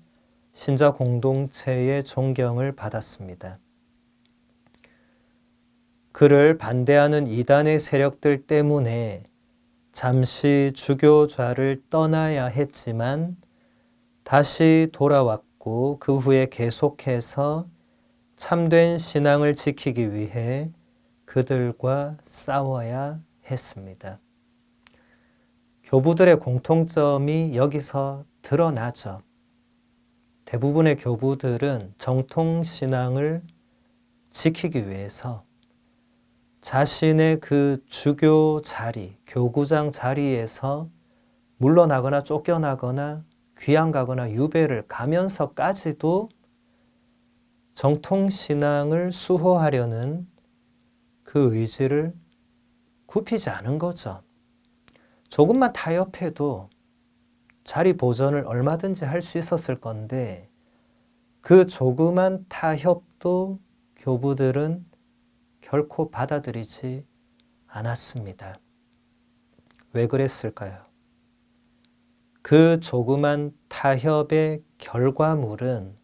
신자 공동체의 존경을 받았습니다. 그를 반대하는 이단의 세력들 때문에 잠시 주교좌를 떠나야 했지만 다시 돌아왔고 그 후에 계속해서 참된 신앙을 지키기 위해 그들과 싸워야 했습니다. 교부들의 공통점이 여기서 드러나죠. 대부분의 교부들은 정통신앙을 지키기 위해서 자신의 그 주교 자리, 교구장 자리에서 물러나거나 쫓겨나거나 귀양가거나 유배를 가면서까지도 정통신앙을 수호하려는 그 의지를 굽히지 않은 거죠. 조금만 타협해도 자리 보전을 얼마든지 할 수 있었을 건데 그 조그만 타협도 교부들은 결코 받아들이지 않았습니다. 왜 그랬을까요? 그 조그만 타협의 결과물은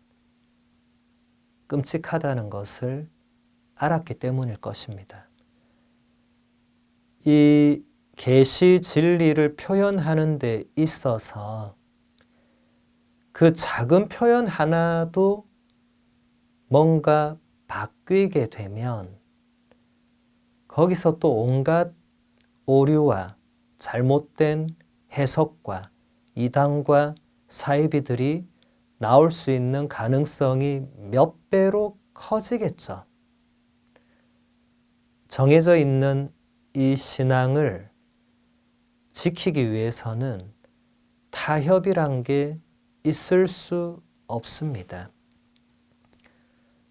끔찍하다는 것을 알았기 때문일 것입니다. 이 계시 진리를 표현하는 데 있어서 그 작은 표현 하나도 뭔가 바뀌게 되면 거기서 또 온갖 오류와 잘못된 해석과 이단과 사이비들이 나올 수 있는 가능성이 몇 배로 커지겠죠. 정해져 있는 이 신앙을 지키기 위해서는 타협이란 게 있을 수 없습니다.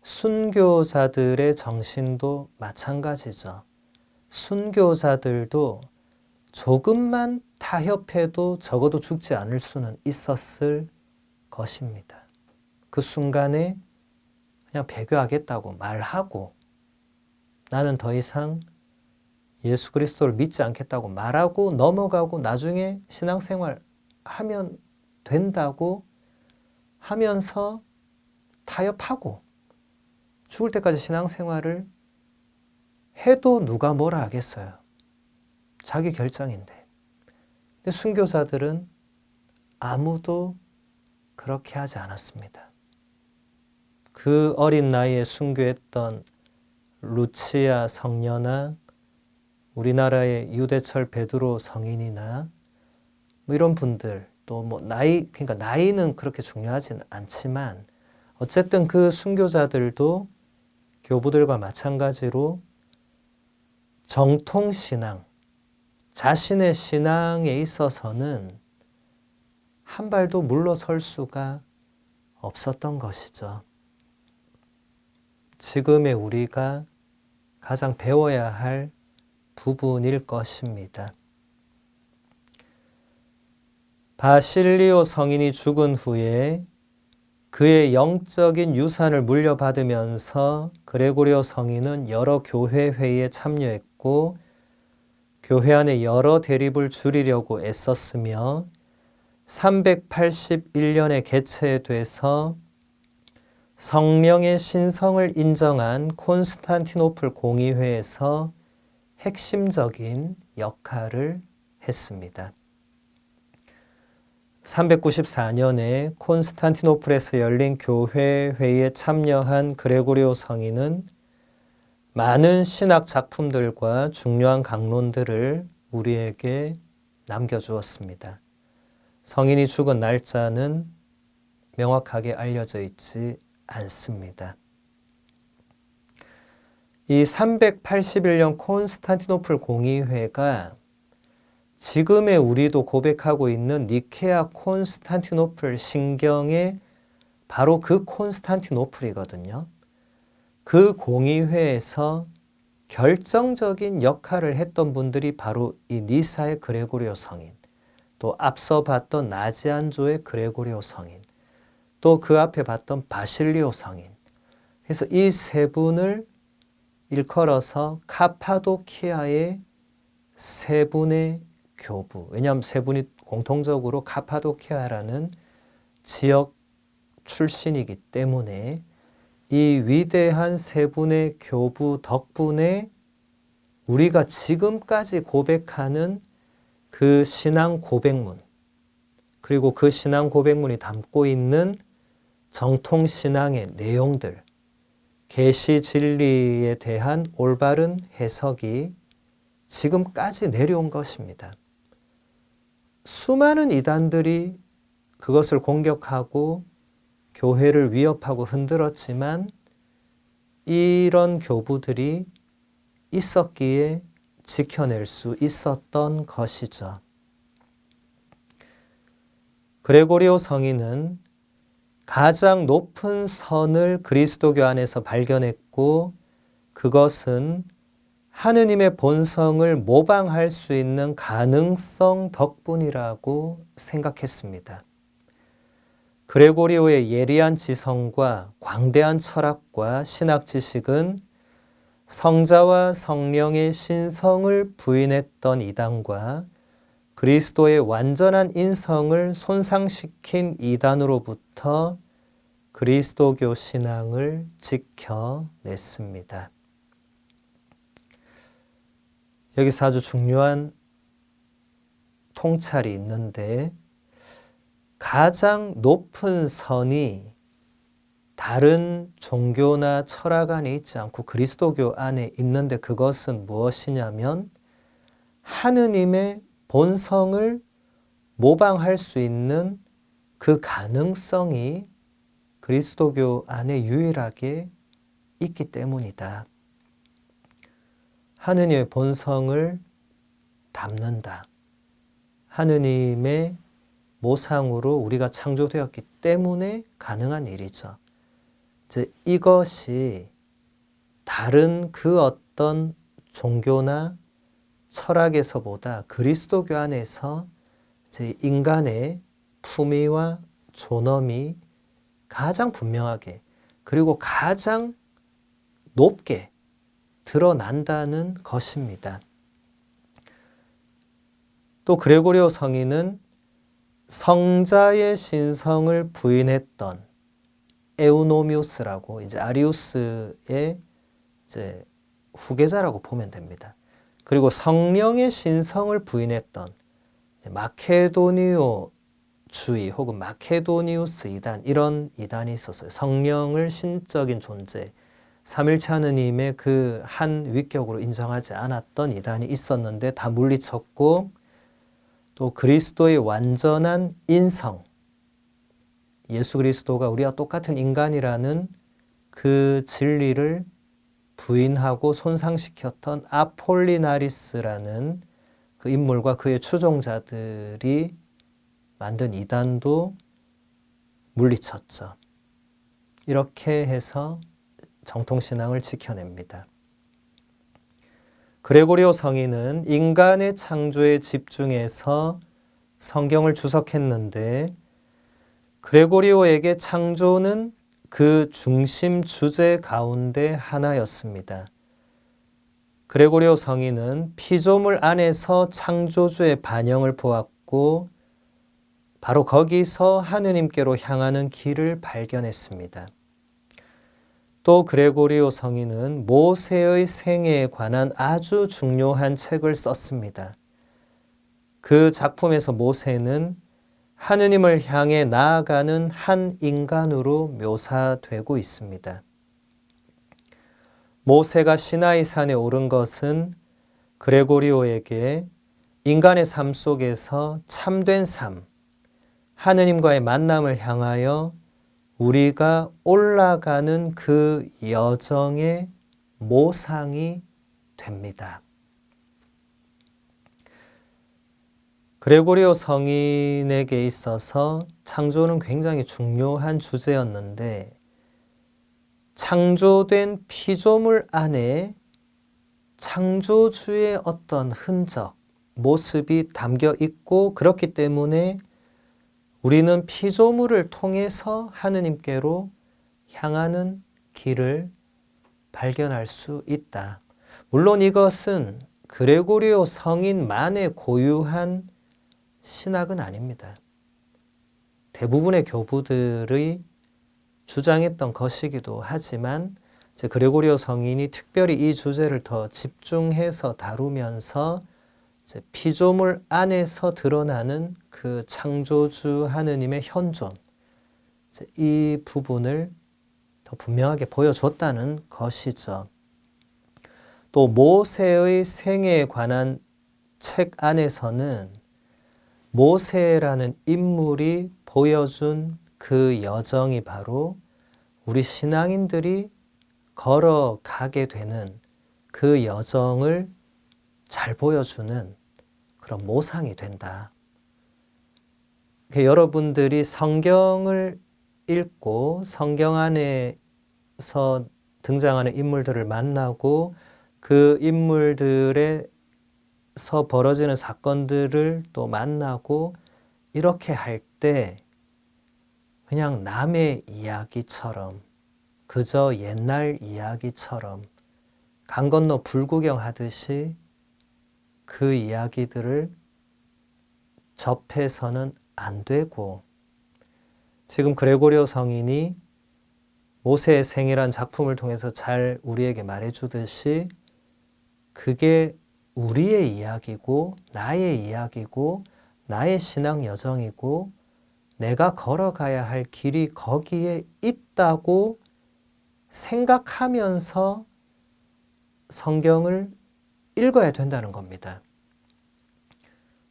순교자들의 정신도 마찬가지죠. 순교자들도 조금만 타협해도 적어도 죽지 않을 수는 있었을 것입니다. 그 순간에 그냥 배교하겠다고 말하고 나는 더 이상 예수 그리스도를 믿지 않겠다고 말하고 넘어가고 나중에 신앙생활 하면 된다고 하면서 타협하고 죽을 때까지 신앙생활을 해도 누가 뭐라 하겠어요. 자기 결정인데. 근데 순교자들은 아무도 그렇게 하지 않았습니다. 그 어린 나이에 순교했던 루치아 성녀나 우리나라의 유대철 베드로 성인이나 뭐 이런 분들 또 뭐 그러니까 나이는 그렇게 중요하진 않지만 어쨌든 그 순교자들도 교부들과 마찬가지로 정통신앙, 자신의 신앙에 있어서는 한 발도 물러설 수가 없었던 것이죠. 지금의 우리가 가장 배워야 할 부분일 것입니다. 바실리오 성인이 죽은 후에 그의 영적인 유산을 물려받으면서 그레고리오 성인은 여러 교회 회의에 참여했고 교회 안에 여러 대립을 줄이려고 애썼으며 381년에 개최돼서 성령의 신성을 인정한 콘스탄티노플 공의회에서 핵심적인 역할을 했습니다. 394년에 콘스탄티노플에서 열린 교회 회의에 참여한 그레고리오 성인은 많은 신학 작품들과 중요한 강론들을 우리에게 남겨주었습니다. 성인이 죽은 날짜는 명확하게 알려져 있지 않습니다. 이 381년 콘스탄티노플 공의회가 지금의 우리도 고백하고 있는 니케아 콘스탄티노플 신경의 바로 그 콘스탄티노플이거든요. 그 공의회에서 결정적인 역할을 했던 분들이 바로 이 니사의 그레고리오 성인, 또 앞서 봤던 나지안조의 그레고리오 성인, 또 그 앞에 봤던 바실리오 성인. 그래서 이 세 분을 일컬어서 카파도키아의 세 분의 교부. 왜냐하면 세 분이 공통적으로 카파도키아라는 지역 출신이기 때문에 이 위대한 세 분의 교부 덕분에 우리가 지금까지 고백하는 그 신앙 고백문, 그리고 그 신앙 고백문이 담고 있는 정통 신앙의 내용들, 계시 진리에 대한 올바른 해석이 지금까지 내려온 것입니다. 수많은 이단들이 그것을 공격하고 교회를 위협하고 흔들었지만 이런 교부들이 있었기에 지켜낼 수 있었던 것이죠. 그레고리오 성인은 가장 높은 선을 그리스도교 안에서 발견했고 그것은 하느님의 본성을 모방할 수 있는 가능성 덕분이라고 생각했습니다. 그레고리오의 예리한 지성과 광대한 철학과 신학 지식은 성자와 성령의 신성을 부인했던 이단과 그리스도의 완전한 인성을 손상시킨 이단으로부터 그리스도교 신앙을 지켜냈습니다. 여기서 아주 중요한 통찰이 있는데 가장 높은 선이 다른 종교나 철학 안에 있지 않고 그리스도교 안에 있는데 그것은 무엇이냐면 하느님의 본성을 모방할 수 있는 그 가능성이 그리스도교 안에 유일하게 있기 때문이다. 하느님의 본성을 담는다. 하느님의 모상으로 우리가 창조되었기 때문에 가능한 일이죠. 이것이 다른 그 어떤 종교나 철학에서보다 그리스도교 안에서 인간의 품위와 존엄이 가장 분명하게 그리고 가장 높게 드러난다는 것입니다. 또 그레고리오 성인은 성자의 신성을 부인했던 에우노미우스라고 이제 아리우스의 이제 후계자라고 보면 됩니다. 그리고 성령의 신성을 부인했던 마케도니오주의 혹은 마케도니우스 이단 이런 이단이 있었어요. 성령을 신적인 존재, 삼일체 하느님의 그 한 위격으로 인정하지 않았던 이단이 있었는데 다 물리쳤고 또 그리스도의 완전한 인성, 예수 그리스도가 우리와 똑같은 인간이라는 그 진리를 부인하고 손상시켰던 아폴리나리스라는 그 인물과 그의 추종자들이 만든 이단도 물리쳤죠. 이렇게 해서 정통신앙을 지켜냅니다. 그레고리오 성인은 인간의 창조에 집중해서 성경을 주석했는데 그레고리오에게 창조는 그 중심 주제 가운데 하나였습니다. 그레고리오 성인은 피조물 안에서 창조주의 반영을 보았고 바로 거기서 하느님께로 향하는 길을 발견했습니다. 또 그레고리오 성인은 모세의 생애에 관한 아주 중요한 책을 썼습니다. 그 작품에서 모세는 하느님을 향해 나아가는 한 인간으로 묘사되고 있습니다. 모세가 시나이 산에 오른 것은 그레고리오에게 인간의 삶 속에서 참된 삶, 하느님과의 만남을 향하여 우리가 올라가는 그 여정의 모상이 됩니다. 그레고리오 성인에게 있어서 창조는 굉장히 중요한 주제였는데 창조된 피조물 안에 창조주의 어떤 흔적, 모습이 담겨 있고 그렇기 때문에 우리는 피조물을 통해서 하느님께로 향하는 길을 발견할 수 있다. 물론 이것은 그레고리오 성인만의 고유한 신학은 아닙니다. 대부분의 교부들의 주장했던 것이기도 하지만 그레고리오 성인이 특별히 이 주제를 더 집중해서 다루면서 피조물 안에서 드러나는 그 창조주 하느님의 현존, 이 부분을 더 분명하게 보여줬다는 것이죠. 또 모세의 생애에 관한 책 안에서는 모세라는 인물이 보여준 그 여정이 바로 우리 신앙인들이 걸어가게 되는 그 여정을 잘 보여주는 그런 모상이 된다. 여러분들이 성경을 읽고 성경 안에서 등장하는 인물들을 만나고 그 인물들에서 벌어지는 사건들을 또 만나고 이렇게 할 때 그냥 남의 이야기처럼 그저 옛날 이야기처럼 강 건너 불구경 하듯이 그 이야기들을 접해서는 안 되고, 지금 그레고리오 성인이 모세의 생애란 작품을 통해서 잘 우리에게 말해주듯이 그게 우리의 이야기고 나의 이야기고 나의 신앙 여정이고 내가 걸어가야 할 길이 거기에 있다고 생각하면서 성경을 읽어야 된다는 겁니다.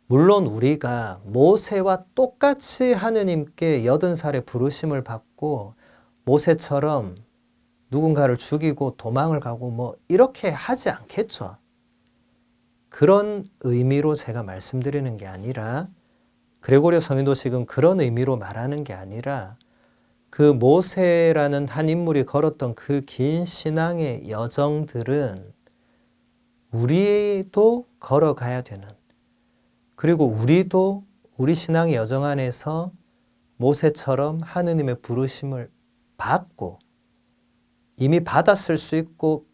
물론 우리가 모세와 똑같이 하느님께 80살에 부르심을 받고 모세처럼 누군가를 죽이고 도망을 가고 뭐 이렇게 하지 않겠죠. 그런 의미로 제가 말씀드리는 게 아니라, 그레고리오 성인도 지금 그런 의미로 말하는 게 아니라 그 모세라는 한 인물이 걸었던 그 긴 신앙의 여정들은 우리도 걸어가야 되는, 그리고 우리도 우리 신앙의 여정 안에서 모세처럼 하느님의 부르심을 받고 이미 받았을 수 있고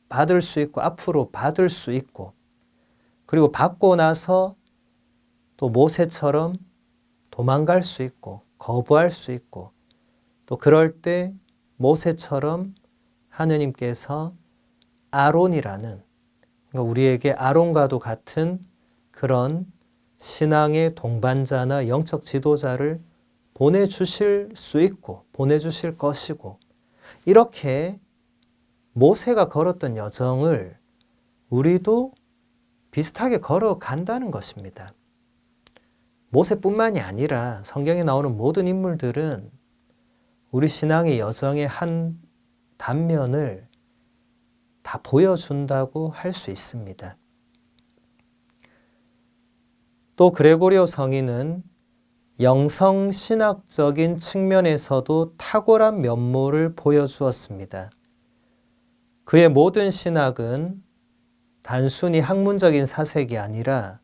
받을 수 있고 앞으로 받을 수 있고, 그리고 받고 나서 또 모세처럼 도망갈 수 있고 거부할 수 있고, 또 그럴 때 모세처럼 하느님께서 아론이라는, 그러니까 우리에게 아론과도 같은 그런 신앙의 동반자나 영적 지도자를 보내주실 수 있고 보내주실 것이고, 이렇게 모세가 걸었던 여정을 우리도 비슷하게 걸어간다는 것입니다. 모세뿐만이 아니라 성경에 나오는 모든 인물들은 우리 신앙의 여정의 한 단면을 다 보여준다고 할 수 있습니다. 또 그레고리오 성인은 영성신학적인 측면에서도 탁월한 면모를 보여주었습니다. 그의 모든 신학은 단순히 학문적인 사색이 아니라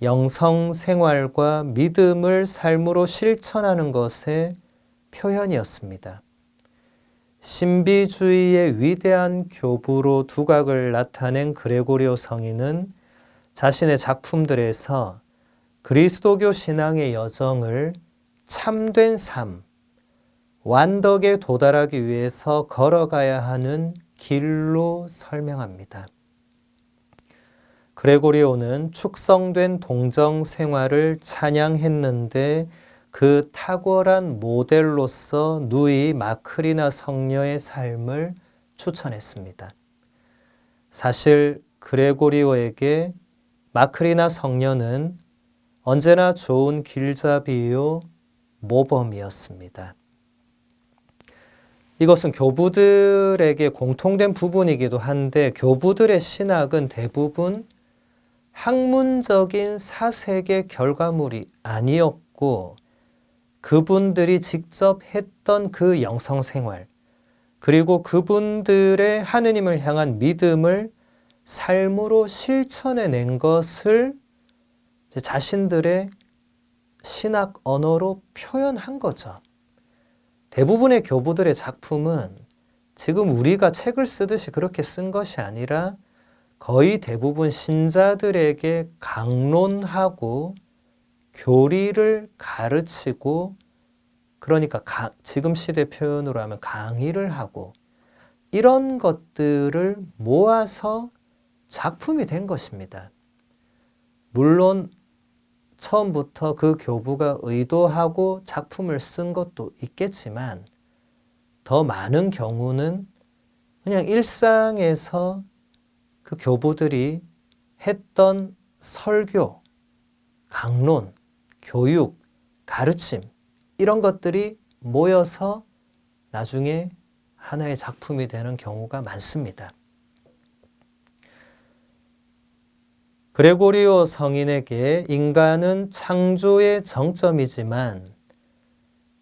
영성생활과 믿음을 삶으로 실천하는 것의 표현이었습니다. 신비주의의 위대한 교부로 두각을 나타낸 그레고리오 성인은 자신의 작품들에서 그리스도교 신앙의 여정을 참된 삶, 완덕에 도달하기 위해서 걸어가야 하는 길로 설명합니다. 그레고리오는 축성된 동정 생활을 찬양했는데 그 탁월한 모델로서 누이 마크리나 성녀의 삶을 추천했습니다. 사실 그레고리오에게 마크리나 성녀는 언제나 좋은 길잡이요 모범이었습니다. 이것은 교부들에게 공통된 부분이기도 한데, 교부들의 신학은 대부분 학문적인 사색의 결과물이 아니었고 그분들이 직접 했던 그 영성생활, 그리고 그분들의 하느님을 향한 믿음을 삶으로 실천해낸 것을 자신들의 신학 언어로 표현한 거죠. 대부분의 교부들의 작품은 지금 우리가 책을 쓰듯이 그렇게 쓴 것이 아니라 거의 대부분 신자들에게 강론하고 교리를 가르치고, 그러니까 지금 시대 표현으로 하면 강의를 하고, 이런 것들을 모아서 작품이 된 것입니다. 물론 처음부터 그 교부가 의도하고 작품을 쓴 것도 있겠지만, 더 많은 경우는 그냥 일상에서 그 교부들이 했던 설교, 강론, 교육, 가르침, 이런 것들이 모여서 나중에 하나의 작품이 되는 경우가 많습니다. 그레고리오 성인에게 인간은 창조의 정점이지만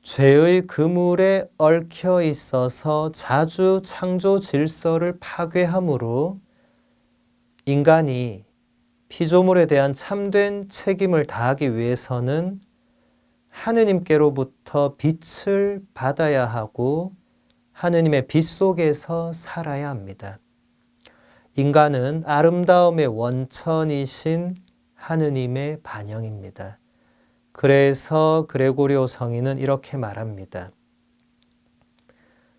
죄의 그물에 얽혀 있어서 자주 창조 질서를 파괴하므로 인간이 피조물에 대한 참된 책임을 다하기 위해서는 하느님께로부터 빛을 받아야 하고 하느님의 빛 속에서 살아야 합니다. 인간은 아름다움의 원천이신 하느님의 반영입니다. 그래서 그레고리오 성인은 이렇게 말합니다.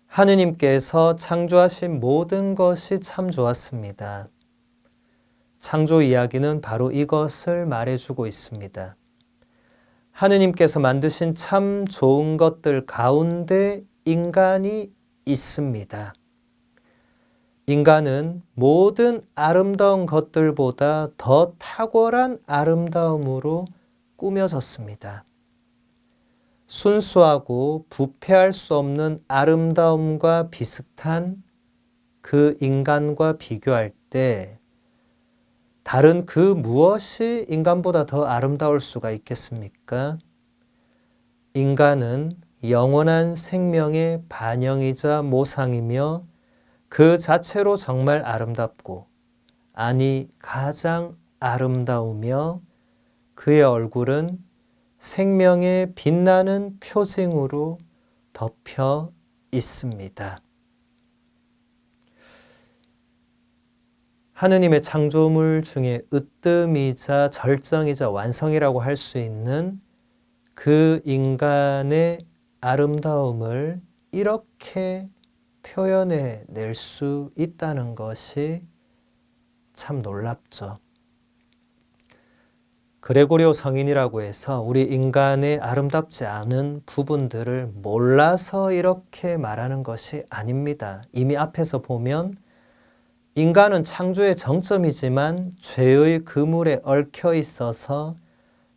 하느님께서 창조하신 모든 것이 참 좋았습니다. 창조 이야기는 바로 이것을 말해주고 있습니다. 하느님께서 만드신 참 좋은 것들 가운데 인간이 있습니다. 인간은 모든 아름다운 것들보다 더 탁월한 아름다움으로 꾸며졌습니다. 순수하고 부패할 수 없는 아름다움과 비슷한 그 인간과 비교할 때 다른 그 무엇이 인간보다 더 아름다울 수가 있겠습니까? 인간은 영원한 생명의 반영이자 모상이며 그 자체로 정말 아름답고, 아니 가장 아름다우며 그의 얼굴은 생명의 빛나는 표징으로 덮여 있습니다. 하느님의 창조물 중에 으뜸이자 절정이자 완성이라고 할 수 있는 그 인간의 아름다움을 이렇게 표현해 낼 수 있다는 것이 참 놀랍죠. 그레고리오 성인이라고 해서 우리 인간의 아름답지 않은 부분들을 몰라서 이렇게 말하는 것이 아닙니다. 이미 앞에서 보면 인간은 창조의 정점이지만 죄의 그물에 얽혀 있어서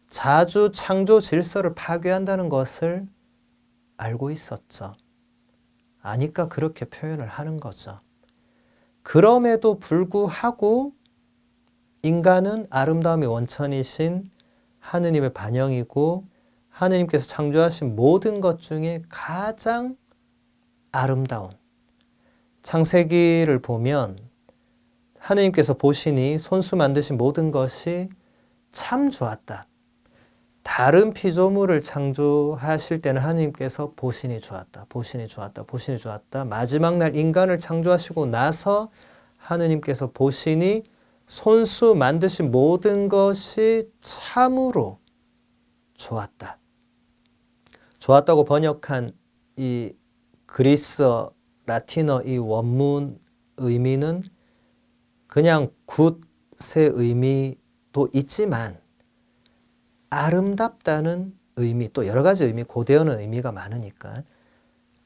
자주 창조 질서를 파괴한다는 것을 알고 있었죠. 아니까 그렇게 표현을 하는 거죠. 그럼에도 불구하고 인간은 아름다움의 원천이신 하느님의 반영이고 하느님께서 창조하신 모든 것 중에 가장 아름다운, 창세기를 보면 하느님께서 보시니 손수 만드신 모든 것이 참 좋았다. 다른 피조물을 창조하실 때는 하느님께서 보시니 좋았다, 보시니 좋았다, 보시니 좋았다. 마지막 날 인간을 창조하시고 나서 하느님께서 보시니 손수 만드신 모든 것이 참으로 좋았다. 좋았다고 번역한 이 그리스어, 라틴어 이 원문 의미는 그냥 굿의 의미도 있지만 아름답다는 의미, 또 여러 가지 의미, 고대어는 의미가 많으니까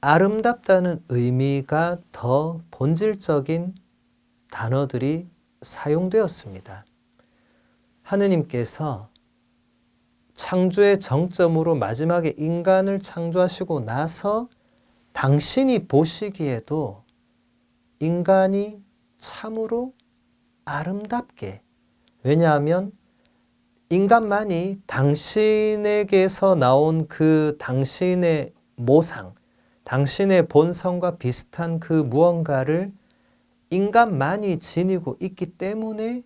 아름답다는 의미가 더 본질적인 단어들이 사용되었습니다. 하느님께서 창조의 정점으로 마지막에 인간을 창조하시고 나서 당신이 보시기에도 인간이 참으로 아름답게, 왜냐하면 인간만이 당신에게서 나온 그 당신의 모상, 당신의 본성과 비슷한 그 무언가를 인간만이 지니고 있기 때문에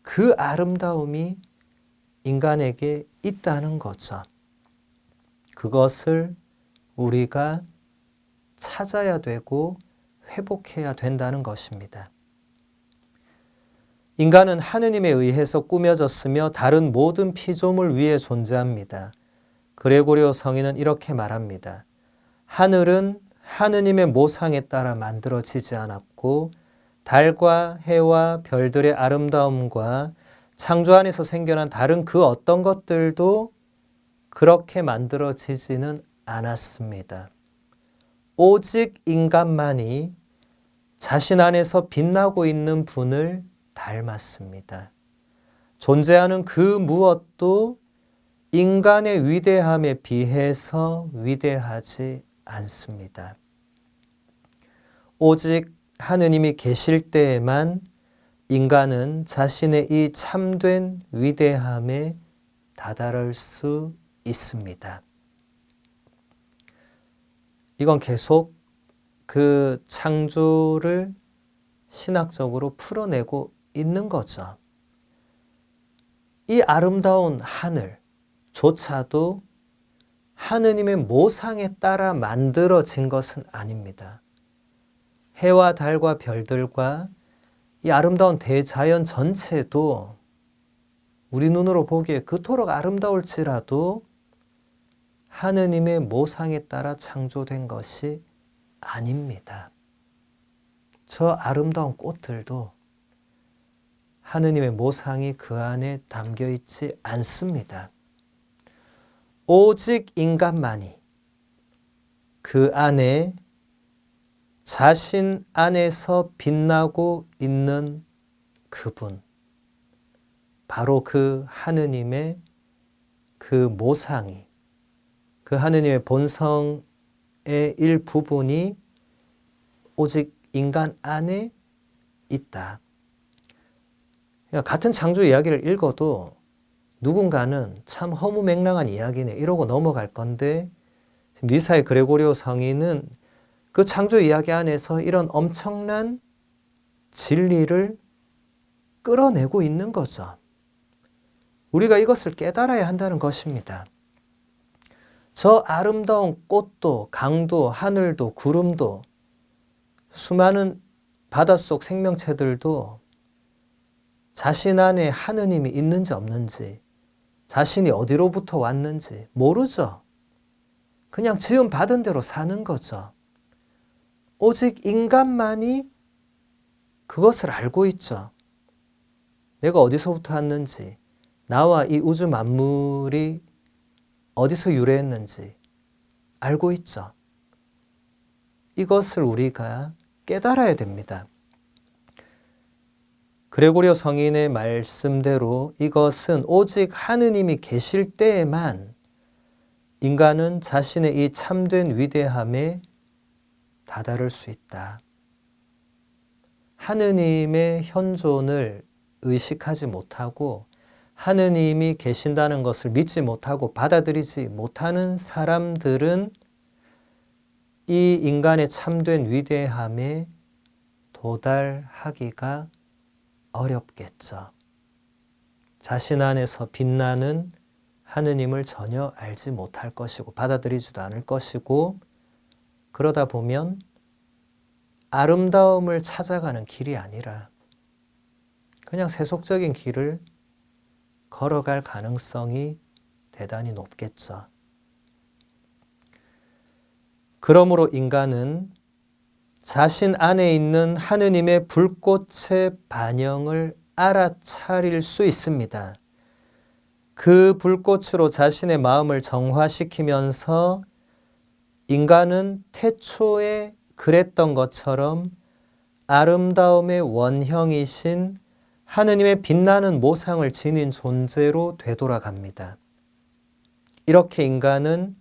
그 아름다움이 인간에게 있다는 거죠. 그것을 우리가 찾아야 되고 회복해야 된다는 것입니다. 인간은 하느님에 의해서 꾸며졌으며 다른 모든 피조물 위에 존재합니다. 그레고리오 성인은 이렇게 말합니다. 하늘은 하느님의 모상에 따라 만들어지지 않았고 달과 해와 별들의 아름다움과 창조 안에서 생겨난 다른 그 어떤 것들도 그렇게 만들어지지는 않았습니다. 오직 인간만이 자신 안에서 빛나고 있는 분을 닮았습니다. 존재하는 그 무엇도 인간의 위대함에 비해서 위대하지 않습니다. 오직 하느님이 계실 때에만 인간은 자신의 이 참된 위대함에 다다를 수 있습니다. 이건 계속 그 창조를 신학적으로 풀어내고 있는 거죠. 이 아름다운 하늘조차도 하느님의 모상에 따라 만들어진 것은 아닙니다. 해와 달과 별들과 이 아름다운 대자연 전체도 우리 눈으로 보기에 그토록 아름다울지라도 하느님의 모상에 따라 창조된 것이 아닙니다. 저 아름다운 꽃들도 하느님의 모상이 그 안에 담겨 있지 않습니다. 오직 인간만이 그 안에 자신 안에서 빛나고 있는 그분, 바로 그 하느님의 그 모상이, 그 하느님의 본성의 일부분이 오직 인간 안에 있다. 그러니까 같은 창조 이야기를 읽어도 누군가는 참 허무맹랑한 이야기네 이러고 넘어갈 건데 지금 니사의 그레고리오 성인은 그 창조 이야기 안에서 이런 엄청난 진리를 끌어내고 있는 거죠. 우리가 이것을 깨달아야 한다는 것입니다. 저 아름다운 꽃도 강도 하늘도 구름도 수많은 바닷속 생명체들도 자신 안에 하느님이 있는지 없는지 자신이 어디로부터 왔는지 모르죠. 그냥 지음 받은 대로 사는 거죠. 오직 인간만이 그것을 알고 있죠. 내가 어디서부터 왔는지, 나와 이 우주 만물이 어디서 유래했는지 알고 있죠. 이것을 우리가 깨달아야 됩니다. 그레고리오 성인의 말씀대로 이것은 오직 하느님이 계실 때에만 인간은 자신의 이 참된 위대함에 다다를 수 있다. 하느님의 현존을 의식하지 못하고 하느님이 계신다는 것을 믿지 못하고 받아들이지 못하는 사람들은 이 인간의 참된 위대함에 도달하기가 어렵겠죠. 자신 안에서 빛나는 하느님을 전혀 알지 못할 것이고 받아들이지도 않을 것이고 그러다 보면 아름다움을 찾아가는 길이 아니라 그냥 세속적인 길을 걸어갈 가능성이 대단히 높겠죠. 그러므로 인간은 자신 안에 있는 하느님의 불꽃의 반영을 알아차릴 수 있습니다. 그 불꽃으로 자신의 마음을 정화시키면서 인간은 태초에 그랬던 것처럼 아름다움의 원형이신 하느님의 빛나는 모상을 지닌 존재로 되돌아갑니다. 이렇게 인간은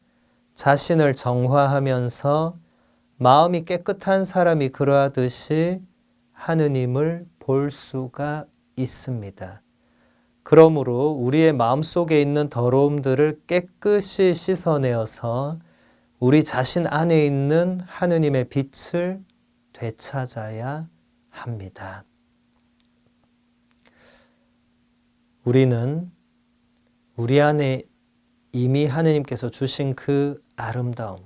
자신을 정화하면서 마음이 깨끗한 사람이 그러하듯이 하느님을 볼 수가 있습니다. 그러므로 우리의 마음속에 있는 더러움들을 깨끗이 씻어내어서 우리 자신 안에 있는 하느님의 빛을 되찾아야 합니다. 우리는 우리 안에 이미 하느님께서 주신 그 아름다움,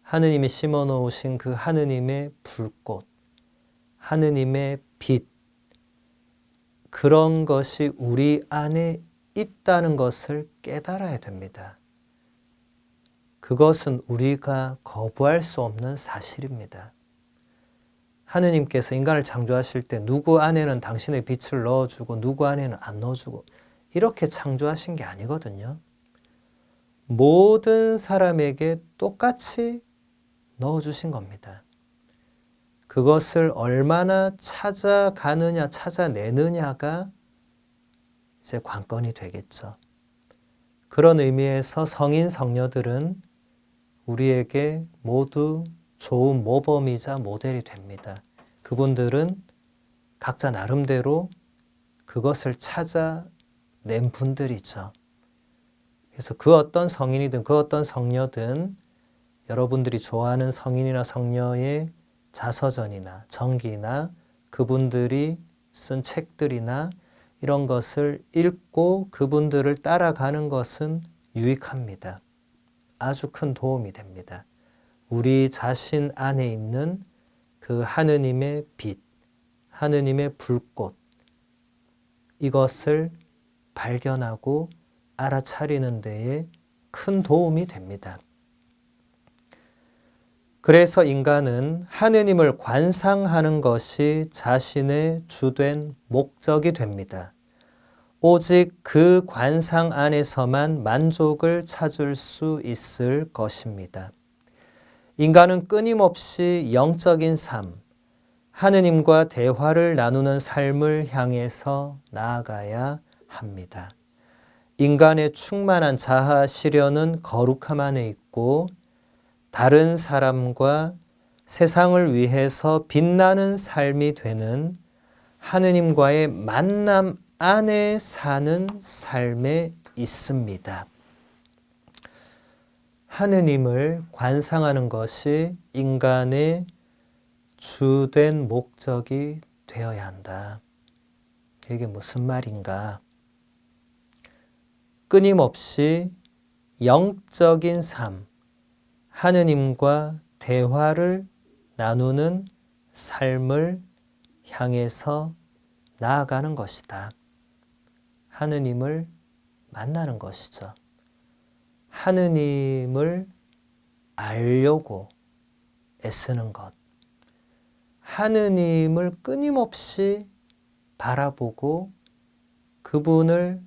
하느님이 심어놓으신 그 하느님의 불꽃, 하느님의 빛, 그런 것이 우리 안에 있다는 것을 깨달아야 됩니다. 그것은 우리가 거부할 수 없는 사실입니다. 하느님께서 인간을 창조하실 때 누구 안에는 당신의 빛을 넣어주고 누구 안에는 안 넣어주고 이렇게 창조하신 게 아니거든요. 모든 사람에게 똑같이 넣어주신 겁니다. 그것을 얼마나 찾아가느냐, 찾아내느냐가 이제 관건이 되겠죠. 그런 의미에서 성인, 성녀들은 우리에게 모두 좋은 모범이자 모델이 됩니다. 그분들은 각자 나름대로 그것을 찾아낸 분들이죠. 그래서 그 어떤 성인이든 그 어떤 성녀든 여러분들이 좋아하는 성인이나 성녀의 자서전이나 전기나 그분들이 쓴 책들이나 이런 것을 읽고 그분들을 따라가는 것은 유익합니다. 아주 큰 도움이 됩니다. 우리 자신 안에 있는 그 하느님의 빛, 하느님의 불꽃, 이것을 발견하고 알아차리는 데에 큰 도움이 됩니다. 그래서 인간은 하느님을 관상하는 것이 자신의 주된 목적이 됩니다. 오직 그 관상 안에서만 만족을 찾을 수 있을 것입니다. 인간은 끊임없이 영적인 삶, 하느님과 대화를 나누는 삶을 향해서 나아가야 합니다. 인간의 충만한 자아 실현은 거룩함 안에 있고 다른 사람과 세상을 위해서 빛나는 삶이 되는 하느님과의 만남 안에 사는 삶에 있습니다. 하느님을 관상하는 것이 인간의 주된 목적이 되어야 한다. 이게 무슨 말인가? 끊임없이 영적인 삶, 하느님과 대화를 나누는 삶을 향해서 나아가는 것이다. 하느님을 만나는 것이죠. 하느님을 알려고 애쓰는 것. 하느님을 끊임없이 바라보고 그분을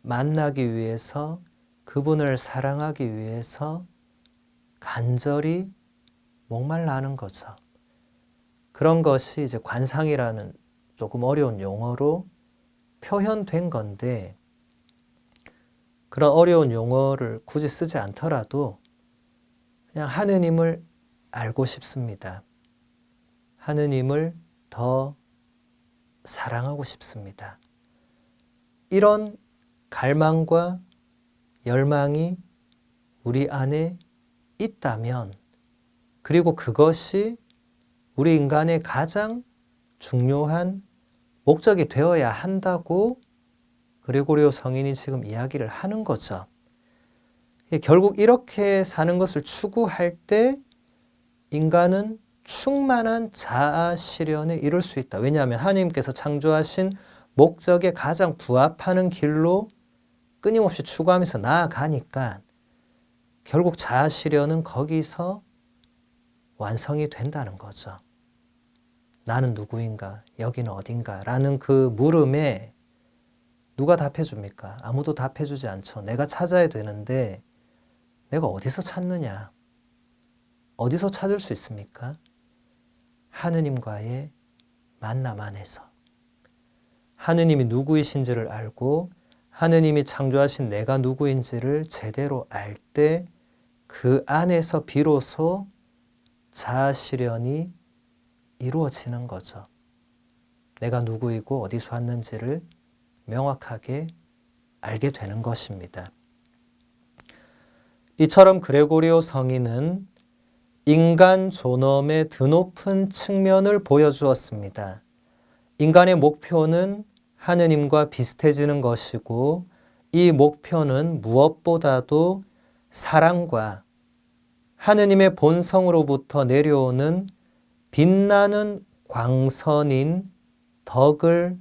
만나기 위해서, 그분을 사랑하기 위해서 간절히 목말라 하는 거죠. 그런 것이 이제 관상이라는 조금 어려운 용어로 표현된 건데, 그런 어려운 용어를 굳이 쓰지 않더라도 그냥 하느님을 알고 싶습니다. 하느님을 더 사랑하고 싶습니다. 이런 갈망과 열망이 우리 안에 있다면, 그리고 그것이 우리 인간의 가장 중요한 목적이 되어야 한다고 그레고리오 성인이 지금 이야기를 하는 거죠. 결국 이렇게 사는 것을 추구할 때 인간은 충만한 자아 실현에 이룰 수 있다. 왜냐하면 하나님께서 창조하신 목적에 가장 부합하는 길로 끊임없이 추구하면서 나아가니까 결국 자아 실현은 거기서 완성이 된다는 거죠. 나는 누구인가? 여기는 어딘가? 라는 그 물음에 누가 답해줍니까? 아무도 답해주지 않죠. 내가 찾아야 되는데 내가 어디서 찾느냐? 어디서 찾을 수 있습니까? 하느님과의 만남 안에서. 하느님이 누구이신지를 알고 하느님이 창조하신 내가 누구인지를 제대로 알 때 그 안에서 비로소 자아 실현이 이루어지는 거죠. 내가 누구이고 어디서 왔는지를 명확하게 알게 되는 것입니다. 이처럼 그레고리오 성인은 인간 존엄의 드높은 측면을 보여주었습니다. 인간의 목표는 하느님과 비슷해지는 것이고 이 목표는 무엇보다도 사랑과 하느님의 본성으로부터 내려오는 빛나는 광선인 덕을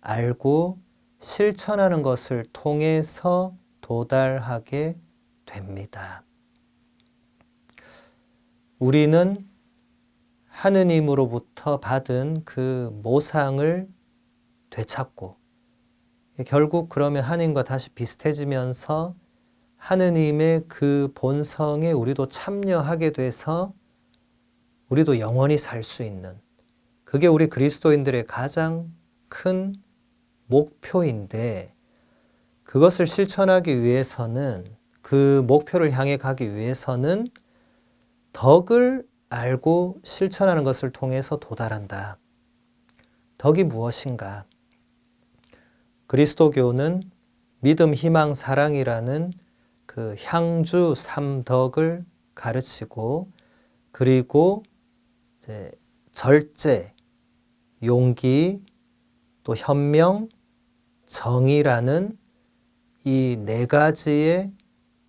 알고 실천하는 것을 통해서 도달하게 됩니다. 우리는 하느님으로부터 받은 그 모상을 되찾고 결국 그러면 하느님과 다시 비슷해지면서 하느님의 그 본성에 우리도 참여하게 돼서 우리도 영원히 살 수 있는, 그게 우리 그리스도인들의 가장 큰 목표인데, 그것을 실천하기 위해서는, 그 목표를 향해 가기 위해서는 덕을 알고 실천하는 것을 통해서 도달한다. 덕이 무엇인가? 그리스도교는 믿음, 희망, 사랑이라는 그 향주 3덕을 가르치고, 그리고 이제 절제, 용기, 또 현명, 정의라는 이 네 가지의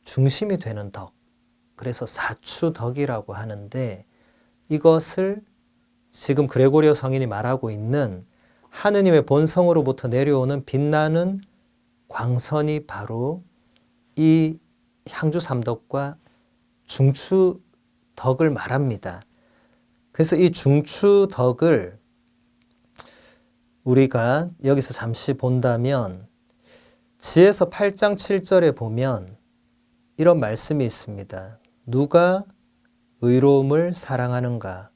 중심이 되는 덕, 그래서 사추덕이라고 하는데, 이것을 지금 그레고리오 성인이 말하고 있는 하느님의 본성으로부터 내려오는 빛나는 광선이 바로 이 향주 3덕과 중추 덕을 말합니다. 그래서 이 중추 덕을 우리가 여기서 잠시 본다면, 지에서 8장 7절에 보면 이런 말씀이 있습니다. 누가 의로움을 사랑하는가?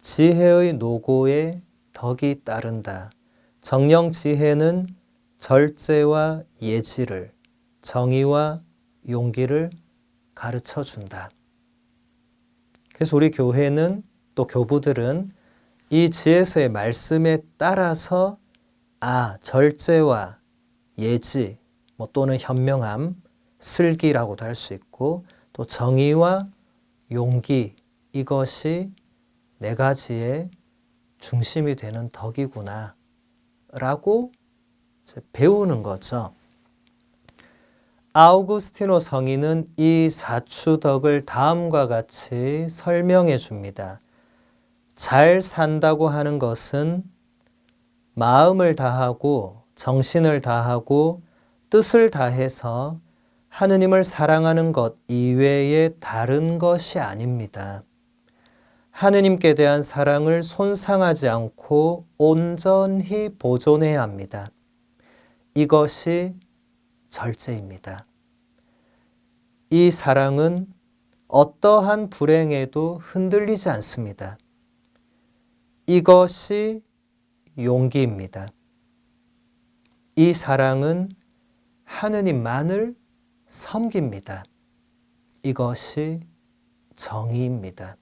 지혜의 노고에 덕이 따른다. 정령 지혜는 절제와 예지를, 정의와 용기를 가르쳐 준다. 그래서 우리 교회는, 또 교부들은 이 지혜서의 말씀에 따라서 절제와 예지, 또는 현명함, 슬기라고도 할 수 있고, 또 정의와 용기, 이것이 네 가지의 중심이 되는 덕이구나 라고 배우는 거죠. 아우구스티노 성인은 이 사추덕을 다음과 같이 설명해 줍니다. 잘 산다고 하는 것은 마음을 다하고 정신을 다하고 뜻을 다해서 하느님을 사랑하는 것 이외에 다른 것이 아닙니다. 하느님께 대한 사랑을 손상하지 않고 온전히 보존해야 합니다. 이것이 절제입니다. 이 사랑은 어떠한 불행에도 흔들리지 않습니다. 이것이 용기입니다. 이 사랑은 하느님만을 섬깁니다. 이것이 정의입니다.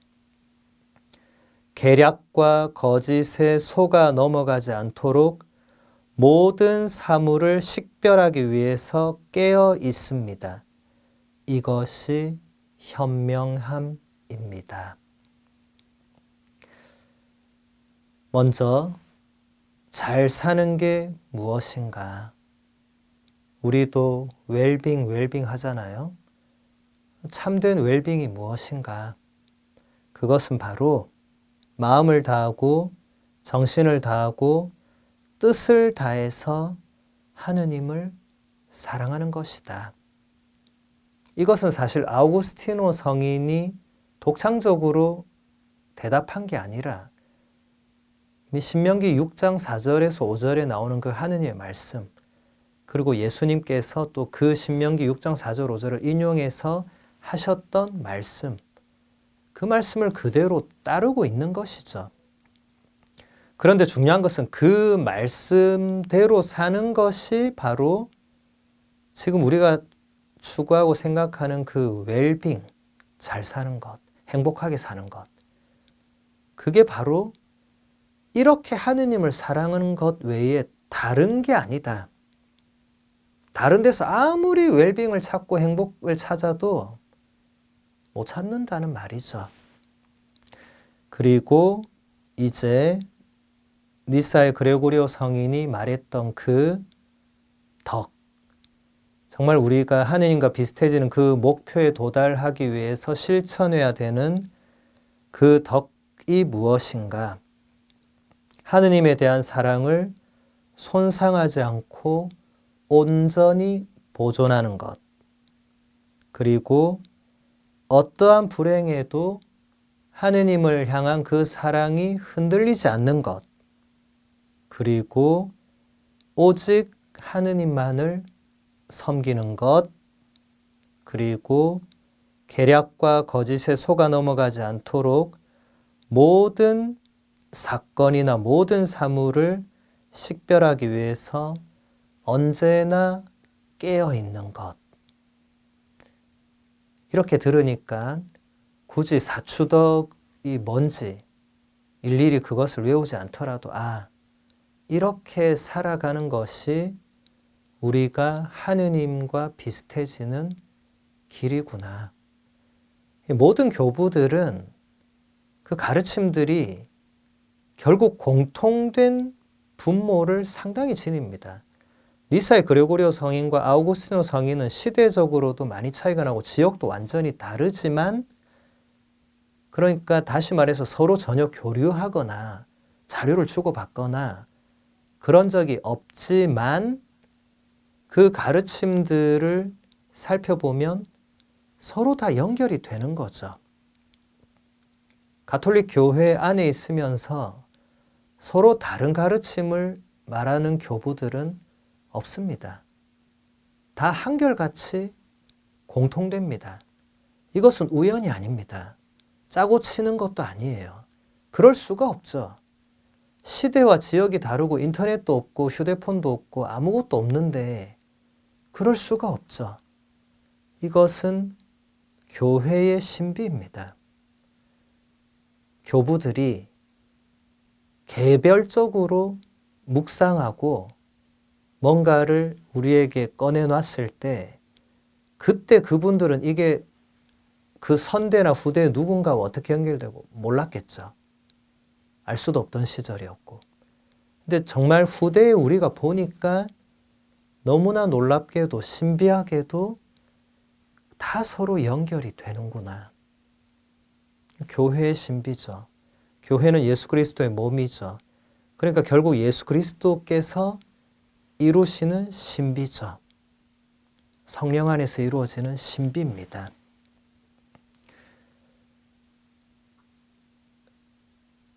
계략과 거짓에 속아 넘어가지 않도록 모든 사물을 식별하기 위해서 깨어 있습니다. 이것이 현명함입니다. 먼저 잘 사는 게 무엇인가? 우리도 웰빙 하잖아요. 참된 웰빙이 무엇인가? 그것은 바로 마음을 다하고 정신을 다하고 뜻을 다해서 하느님을 사랑하는 것이다. 이것은 사실 아우구스티노 성인이 독창적으로 대답한 게 아니라 이미 신명기 6장 4절에서 5절에 나오는 그 하느님의 말씀, 그리고 예수님께서 또 그 신명기 6장 4절 5절을 인용해서 하셨던 말씀, 그 말씀을 그대로 따르고 있는 것이죠. 그런데 중요한 것은 그 말씀대로 사는 것이 바로 지금 우리가 추구하고 생각하는 그 웰빙, 잘 사는 것, 행복하게 사는 것, 그게 바로 이렇게 하느님을 사랑하는 것 외에 다른 게 아니다. 다른 데서 아무리 웰빙을 찾고 행복을 찾아도 못 찾는다는 말이죠. 그리고 이제 니사의 그레고리오 성인이 말했던 그 덕, 정말 우리가 하느님과 비슷해지는 그 목표에 도달하기 위해서 실천해야 되는 그 덕이 무엇인가? 하느님에 대한 사랑을 손상하지 않고 온전히 보존하는 것. 그리고 어떠한 불행에도 하느님을 향한 그 사랑이 흔들리지 않는 것. 그리고 오직 하느님만을 섬기는 것. 그리고 계략과 거짓에 속아 넘어가지 않도록 모든 사건이나 모든 사물을 식별하기 위해서 언제나 깨어 있는 것. 이렇게 들으니까 굳이 사추덕이 뭔지 일일이 그것을 외우지 않더라도 이렇게 살아가는 것이 우리가 하느님과 비슷해지는 길이구나. 모든 교부들은 그 가르침들이 결국 공통된 분모를 상당히 지닙니다. 니사의 그레고리오 성인과 아우구스티노 성인은 시대적으로도 많이 차이가 나고 지역도 완전히 다르지만, 그러니까 다시 말해서 서로 전혀 교류하거나 자료를 주고받거나 그런 적이 없지만 그 가르침들을 살펴보면 서로 다 연결이 되는 거죠. 가톨릭 교회 안에 있으면서 서로 다른 가르침을 말하는 교부들은 없습니다. 다 한결같이 공통됩니다. 이것은 우연이 아닙니다. 짜고 치는 것도 아니에요. 그럴 수가 없죠. 시대와 지역이 다르고 인터넷도 없고 휴대폰도 없고 아무것도 없는데 그럴 수가 없죠. 이것은 교회의 신비입니다. 교부들이 개별적으로 묵상하고 뭔가를 우리에게 꺼내놨을 때 그때 그분들은 이게 그 선대나 후대 누군가와 어떻게 연결되고 몰랐겠죠. 알 수도 없던 시절이었고. 근데 정말 후대에 우리가 보니까 너무나 놀랍게도 신비하게도 다 서로 연결이 되는구나. 교회의 신비죠. 교회는 예수 그리스도의 몸이죠. 그러니까 결국 예수 그리스도께서 이루시는 신비죠. 성령 안에서 이루어지는 신비입니다.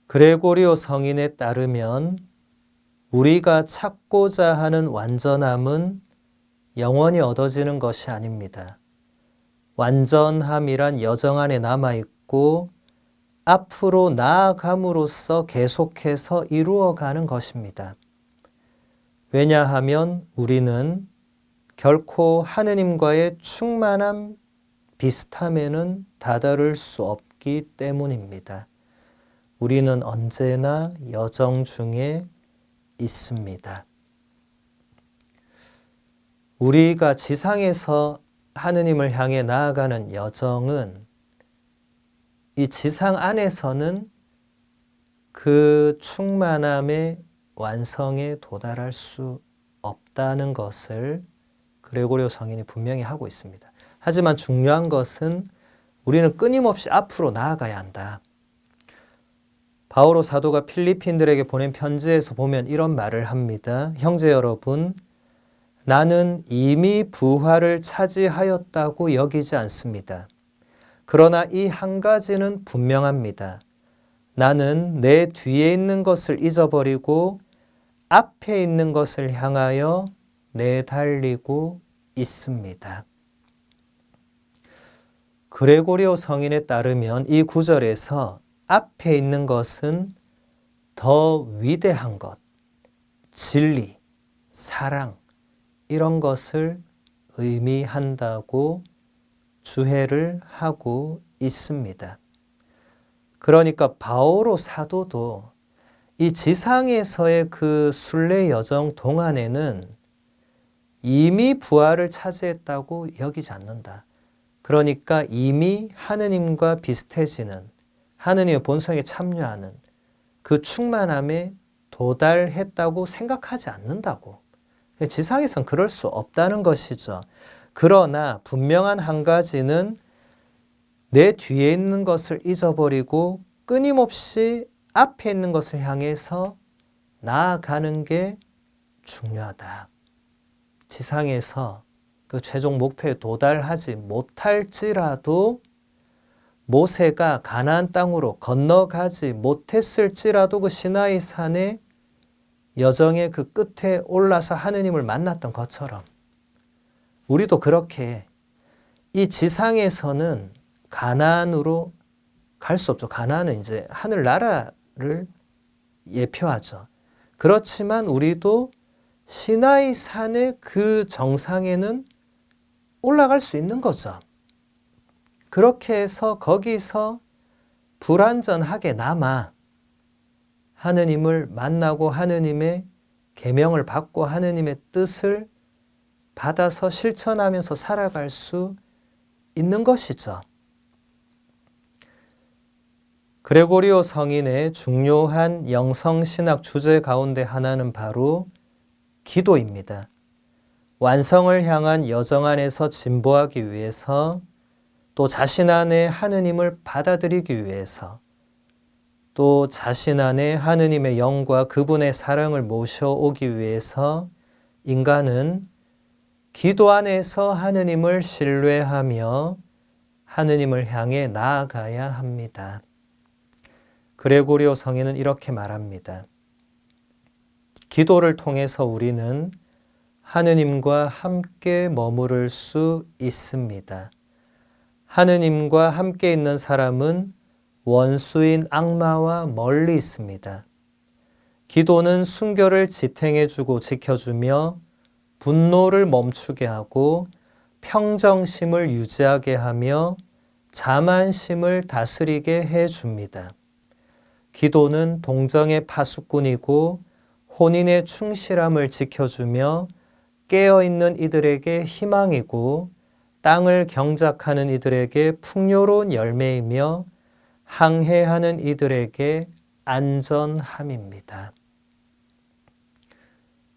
그레고리오 성인에 따르면 우리가 찾고자 하는 완전함은 영원히 얻어지는 것이 아닙니다. 완전함이란 여정 안에 남아있고 앞으로 나아감으로써 계속해서 이루어가는 것입니다. 왜냐하면 우리는 결코 하느님과의 충만한 비슷함에는 다다를 수 없기 때문입니다. 우리는 언제나 여정 중에 있습니다. 우리가 지상에서 하느님을 향해 나아가는 여정은 이 지상 안에서는 그 충만함의 완성에 도달할 수 없다는 것을 그레고리오 성인이 분명히 하고 있습니다. 하지만 중요한 것은 우리는 끊임없이 앞으로 나아가야 한다. 바오로 사도가 필리핀들에게 보낸 편지에서 보면 이런 말을 합니다. 형제 여러분, 나는 이미 부활을 차지하였다고 여기지 않습니다. 그러나 이 한 가지는 분명합니다. 나는 내 뒤에 있는 것을 잊어버리고 앞에 있는 것을 향하여 내달리고 있습니다. 그레고리오 성인에 따르면 이 구절에서 앞에 있는 것은 더 위대한 것, 진리, 사랑, 이런 것을 의미한다고 주해를 하고 있습니다. 그러니까 바오로 사도도 이 지상에서의 그 순례 여정 동안에는 이미 부활을 차지했다고 여기지 않는다. 그러니까 이미 하느님과 비슷해지는, 하느님의 본성에 참여하는 그 충만함에 도달했다고 생각하지 않는다고. 지상에선 그럴 수 없다는 것이죠. 그러나 분명한 한 가지는 내 뒤에 있는 것을 잊어버리고 끊임없이 앞에 있는 것을 향해서 나아가는 게 중요하다. 지상에서 그 최종 목표에 도달하지 못할지라도 모세가 가나안 땅으로 건너가지 못했을지라도 그 시나이 산의 여정의 그 끝에 올라서 하느님을 만났던 것처럼 우리도 그렇게 이 지상에서는 가나안으로 갈 수 없죠. 가나안은 이제 하늘나라를 예표하죠. 그렇지만 우리도 시나이 산의 그 정상에는 올라갈 수 있는 거죠. 그렇게 해서 거기서 불완전하게 남아 하느님을 만나고 하느님의 계명을 받고 하느님의 뜻을 받아서 실천하면서 살아갈 수 있는 것이죠. 그레고리오 성인의 중요한 영성신학 주제 가운데 하나는 바로 기도입니다. 완성을 향한 여정 안에서 진보하기 위해서 또 자신 안에 하느님을 받아들이기 위해서 또 자신 안에 하느님의 영과 그분의 사랑을 모셔오기 위해서 인간은 기도 안에서 하느님을 신뢰하며 하느님을 향해 나아가야 합니다. 그레고리오 성인은 이렇게 말합니다. 기도를 통해서 우리는 하느님과 함께 머무를 수 있습니다. 하느님과 함께 있는 사람은 원수인 악마와 멀리 있습니다. 기도는 순결을 지탱해주고 지켜주며 분노를 멈추게 하고 평정심을 유지하게 하며 자만심을 다스리게 해줍니다. 기도는 동정의 파수꾼이고 혼인의 충실함을 지켜주며 깨어있는 이들에게 희망이고 땅을 경작하는 이들에게 풍요로운 열매이며 항해하는 이들에게 안전함입니다.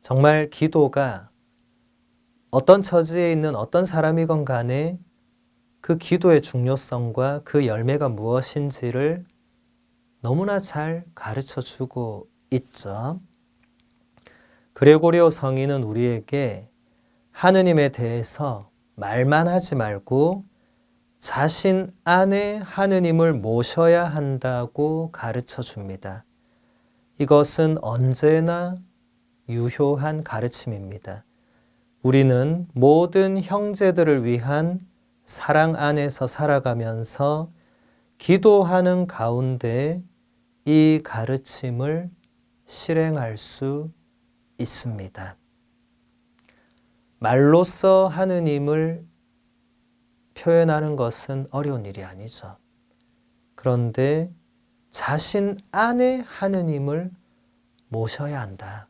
정말 기도가 어떤 처지에 있는 어떤 사람이건 간에 그 기도의 중요성과 그 열매가 무엇인지를 너무나 잘 가르쳐 주고 있죠. 그레고리오 성인은 우리에게 하느님에 대해서 말만 하지 말고 자신 안에 하느님을 모셔야 한다고 가르쳐 줍니다. 이것은 언제나 유효한 가르침입니다. 우리는 모든 형제들을 위한 사랑 안에서 살아가면서 기도하는 가운데 이 가르침을 실행할 수 있습니다. 말로써 하느님을 표현하는 것은 어려운 일이 아니죠. 그런데 자신 안에 하느님을 모셔야 한다.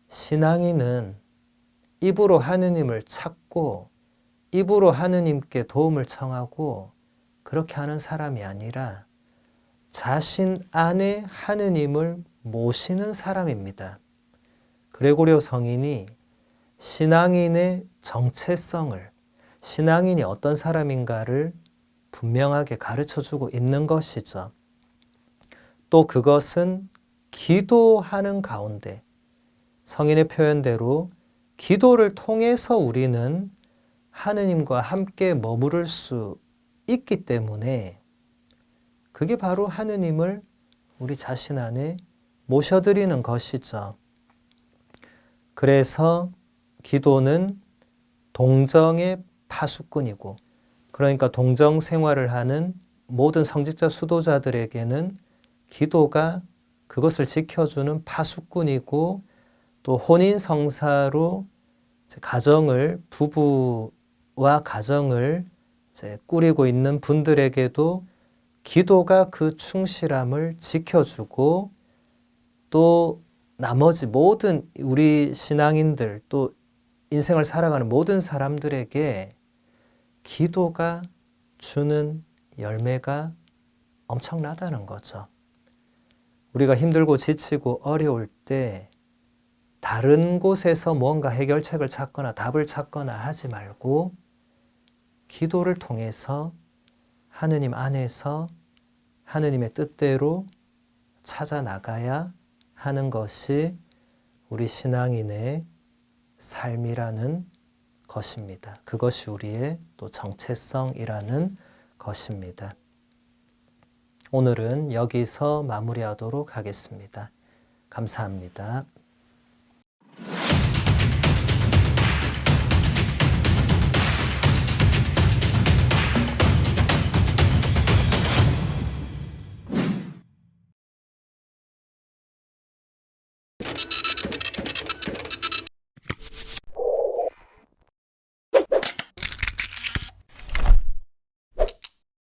신앙인은 입으로 하느님을 찾고 입으로 하느님께 도움을 청하고 그렇게 하는 사람이 아니라 자신 안에 하느님을 모시는 사람입니다. 그레고리오 성인이 신앙인의 정체성을, 신앙인이 어떤 사람인가를 분명하게 가르쳐주고 있는 것이죠. 또 그것은 기도하는 가운데 성인의 표현대로 기도를 통해서 우리는 하느님과 함께 머무를 수 있기 때문에 그게 바로 하느님을 우리 자신 안에 모셔드리는 것이죠. 그래서 기도는 동정의 파수꾼이고, 그러니까 동정 생활을 하는 모든 성직자 수도자들에게는 기도가 그것을 지켜주는 파수꾼이고, 또 혼인 성사로 가정을, 부부와 가정을 꾸리고 있는 분들에게도 기도가 그 충실함을 지켜주고, 또 나머지 모든 우리 신앙인들, 또 인생을 살아가는 모든 사람들에게 기도가 주는 열매가 엄청나다는 거죠. 우리가 힘들고 지치고 어려울 때 다른 곳에서 뭔가 해결책을 찾거나 답을 찾거나 하지 말고 기도를 통해서 하느님 안에서 하느님의 뜻대로 찾아 나가야 하는 것이 우리 신앙인의 삶이라는 것입니다. 그것이 우리의 또 정체성이라는 것입니다. 오늘은 여기서 마무리하도록 하겠습니다. 감사합니다.